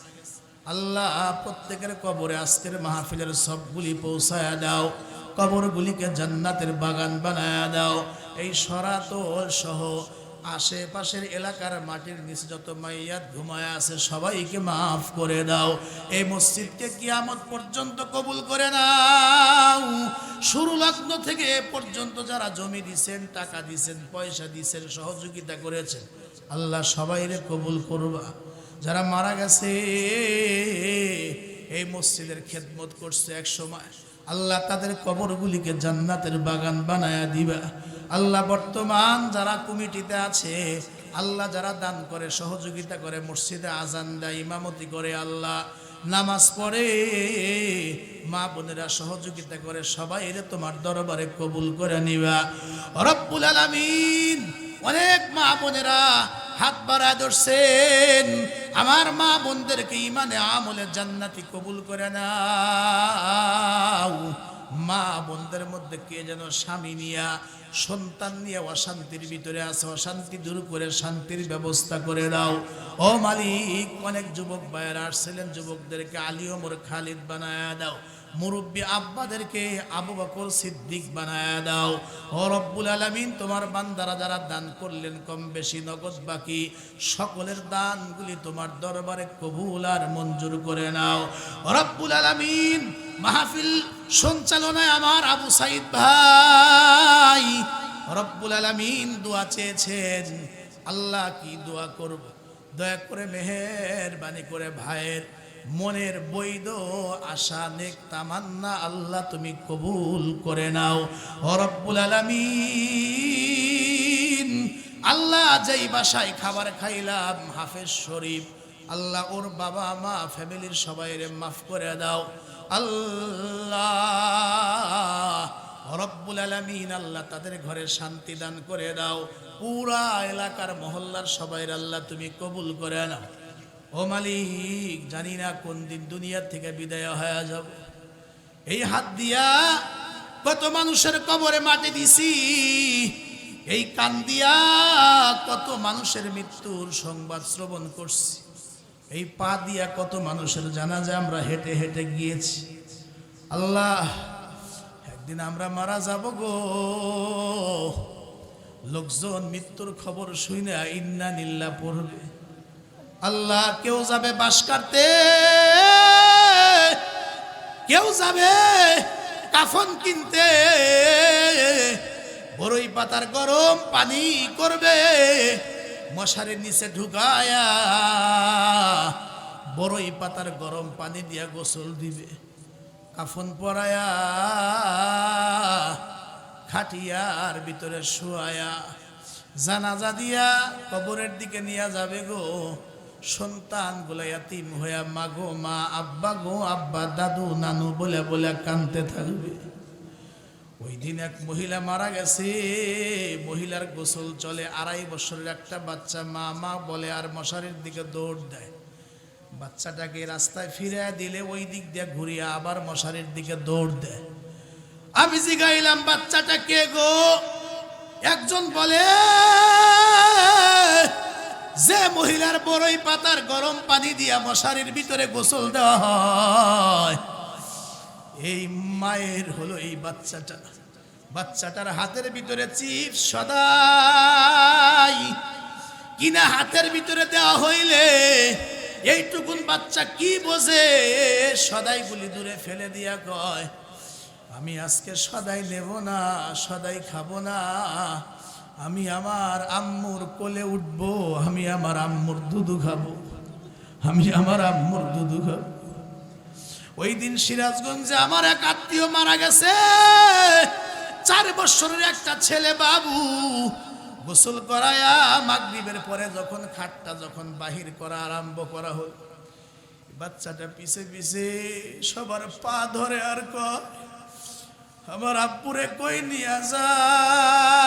আল্লাহ প্রত্যেকের কবরে আজকের মাহফিলের সবগুলি পৌঁছায়া দাও, কবরগুলিকে জান্নাতের বাগান বানায়া দাও। এই সরাতল সহ আশেপাশের এলাকার মাটির নিচে যত মাইয়াত ঘুমায় আছে সবাইকে মাফ করে দাও। এই মসজিদকে কিয়ামত পর্যন্ত কবুল করে নাও। শুরু লগ্ন থেকে এ পর্যন্ত যারা জমি দিছেন, টাকা দিছেন, পয়সা দিছেন, সহযোগিতা করেছেন, আল্লাহ সবাইরে কবুল করবা। যারা মারা গেছে এই মসজিদের খেদমত করছে এক সময়, আল্লাহ তাদের কবরগুলিকে জান্নাতের বাগান বানায়া দিবা। আল্লাহ বর্তমান যারা কমিটিতে আছে, আল্লাহ যারা দান করে, সহযোগিতা করে, মসজিদে আজান দেয়, ইমামতি করে, আল্লাহ নামাজ পড়ে, মা বোনেরা সহযোগিতা করে, সবাই এরে তোমার দরবারে কবুল করে নিবা রব্বুল আলামিন। অনেক মা বোনেরা হাত বাড়ায় ধরছেন, আমার মা বোনদেরকে ইমানে আমলে জান্নাতি কবুল করে নাও। মা বোনদের মধ্যে কে যেন স্বামী নিয়া, সন্তান নিয়ে অশান্তির ভিতরে আছে, অশান্তি দূর করে শান্তির ব্যবস্থা করে দাও। ও মালিক, অনেক যুবক ভাইয়েরা আসছিলেন, যুবকদেরকে আলী ওমর খালিদ বানায়া দাও। মুরব্বী আব্বাদেরকে আবু বকর সিদ্দিক বানায়া দাও। ও রব্বুল আলামিন, তোমার বান্দারা যারা দান করলেন, কম বেশি নগদ বাকি, সকলের দানগুলি তোমার দরবারে কবুল আর মঞ্জুর করে নাও রব্বুল আলামিন। মাহফিল সঞ্চালনায় আমার আবু সাইদ ভাই রব্বুল আলামিন দোয়া চেয়েছেন। আল্লাহ কি দোয়া করব, দয়া করে মেহেরবানি করে ভাইয়ের মনের বৈধ আশা, নেক তামান্না আল্লাহ তুমি কবুল করে নাও রব্বুল আলামিন। আল্লাহ যেই বাসায় খাবার খাইলাম, হাফেজ শরীফ, আল্লাহ ওর বাবা মা ফ্যামিলির সবাইরে মাফ করে দাও আল্লাহ রব্বুল আলামিন। আল্লাহ তাদের ঘরে শান্তি দান করে দাও। পুরা এলাকার মহল্লার সবাই আল্লাহ তুমি কবুল করে নাও। ও মালিক, জানি না কোন দিন দুনিয়ার থেকে বিদায় হয়ে যাব। এই হাত দিয়া কত মানুষের কবরে মাটি দিছি, এই কান দিয়া কত মানুষের মৃত্যুর সংবাদ শ্রবণ করছি, এই পা দিয়া কত মানুষের জানাজা আমরা হেঁটে হেঁটে গিয়েছি। আল্লাহ, একদিন আমরা মারা যাব গো। লোকজন মৃত্যুর খবর শুনে ইন্না নিল্লা পড়বে। আল্লাহ, কেউ যাবে বাঁশ কাটতে, কেউ যাবে কাফন কিনতে, বড়ই পাতার গরম পানি করবে, মশারির নিচে ঢুকায়া বড়ই পাতার গরম পানি দিয়া গোসল দিবে, কাফন পরায়া খাটিয়ার ভিতরে শুয়ায়া জানাজা দিয়া কবরের দিকে নিয়ে যাবে গো। সন্তান গুলো ইয়াতিম হইয়া মা গো মা, আব্বা গো আব্বা, দাদু নানু বলে বলে কাঁদতে থাকবে। ওই দিন এক মহিলা মারা গেছে, মহিলার গোসল চলে, 2.5 বছরের একটা বাচ্চা, মা মা বলে আর মশারির দিকে দৌড় দেয়। বাচ্চাটাকে রাস্তায় ফিরে দিলে ওই দিক দিয়ে ঘুরিয়ে আবার মশারির দিকে দৌড় দেয়। আমি জিগাইলাম, বাচ্চাটা কে গো? একজন বলে, যে মহিলার বড়ই পাতার গরম পানি দিয়া মশারির ভিতরে গোসল দেওয়া হয়, এই মায়ের হলো এই বাচ্চাটা। বাচ্চাটার হাতের ভিতরে চিপস সদাই কিনা হাতের ভিতরে দেওয়া হইলে এইটুকুন বাচ্চা কি বোঝে, সদাইগুলি দূরে ফেলে দিয়া কয়, আমি আজকে সদাই নেব না, সদাই খাবো না, আমি আমার আম্মুর কোলে উঠবো, আমি আমার আম্মুর দুধু খাবো, আমি আমার আম্মুর দুধু খাবো। ওই দিন সিরাজগঞ্জে আমার এক আত্মীয় মারা গেছে, 4 বছরের একটা ছেলে বাবু। গোসল করায়া মাগরিবের পরে যখন খাটটা যখন বাহির করা আরম্ভ করা হল, বাচ্চাটা পিছে পিছে সবার পা ধরে আর কয়, আমার আব্বুরে কই নিয়ে যাও,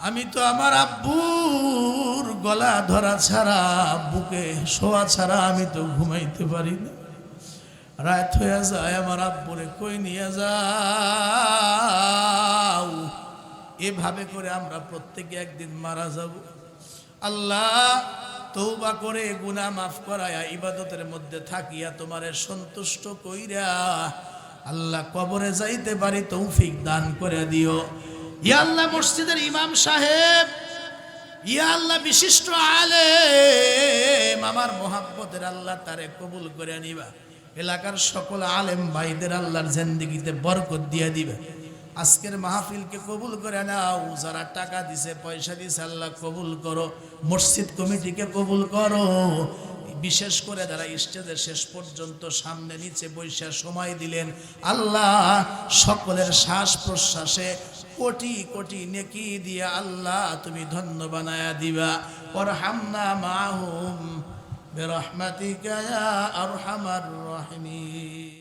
আমি তো আমার আব্বুর গলা ধরা ছাড়া, বুকে শোয়া ছাড়া আমি তো ঘুমাইতে পারি না। রাত হয়ে যায়, আমার আব্বুরে কই নিয়ে যাও। এভাবে করে আমরা প্রত্যেকে একদিন মারা যাব। আল্লাহ, তওবা করে গুনাহ মাফ করায়া ইবাদতের মধ্যে থাকিয়া তোমারে সন্তুষ্ট কইরা আল্লাহ কবরে যাইতে পারি তৌফিক দান করে দিও। ইয়া আল্লাহ, মসজিদের ইমাম সাহেব, ইয়া আল্লাহ বিশিষ্ট আলেম, আমার মোহাব্বতের আল্লাহ তারে কবুল করে নিবা। এলাকার সকল আলেম ভাইদের আল্লাহর জিন্দেগিতে বরকত দিয়ে দিবে। আজকের মাহফিলকে কবুল করে নাও। যারা টাকা দিছে, পয়সা দিছে, আল্লাহ কবুল করো। মসজিদ কমিটিকে কবুল করো। বিশেষ করে যারা স্টেজের শেষ পর্যন্ত সামনে নিচে বৈশা সময় দিলেন, আল্লাহ সকলের শ্বাস প্রশ্বাসে কোটি কোটি নেকি দিয়া আল্লাহ তুমি ধন্য বানায়া দিবা। ওয়ারহামনা মাহুম বিরহমাতিকা ইয়া আরহামার রাহিমিন।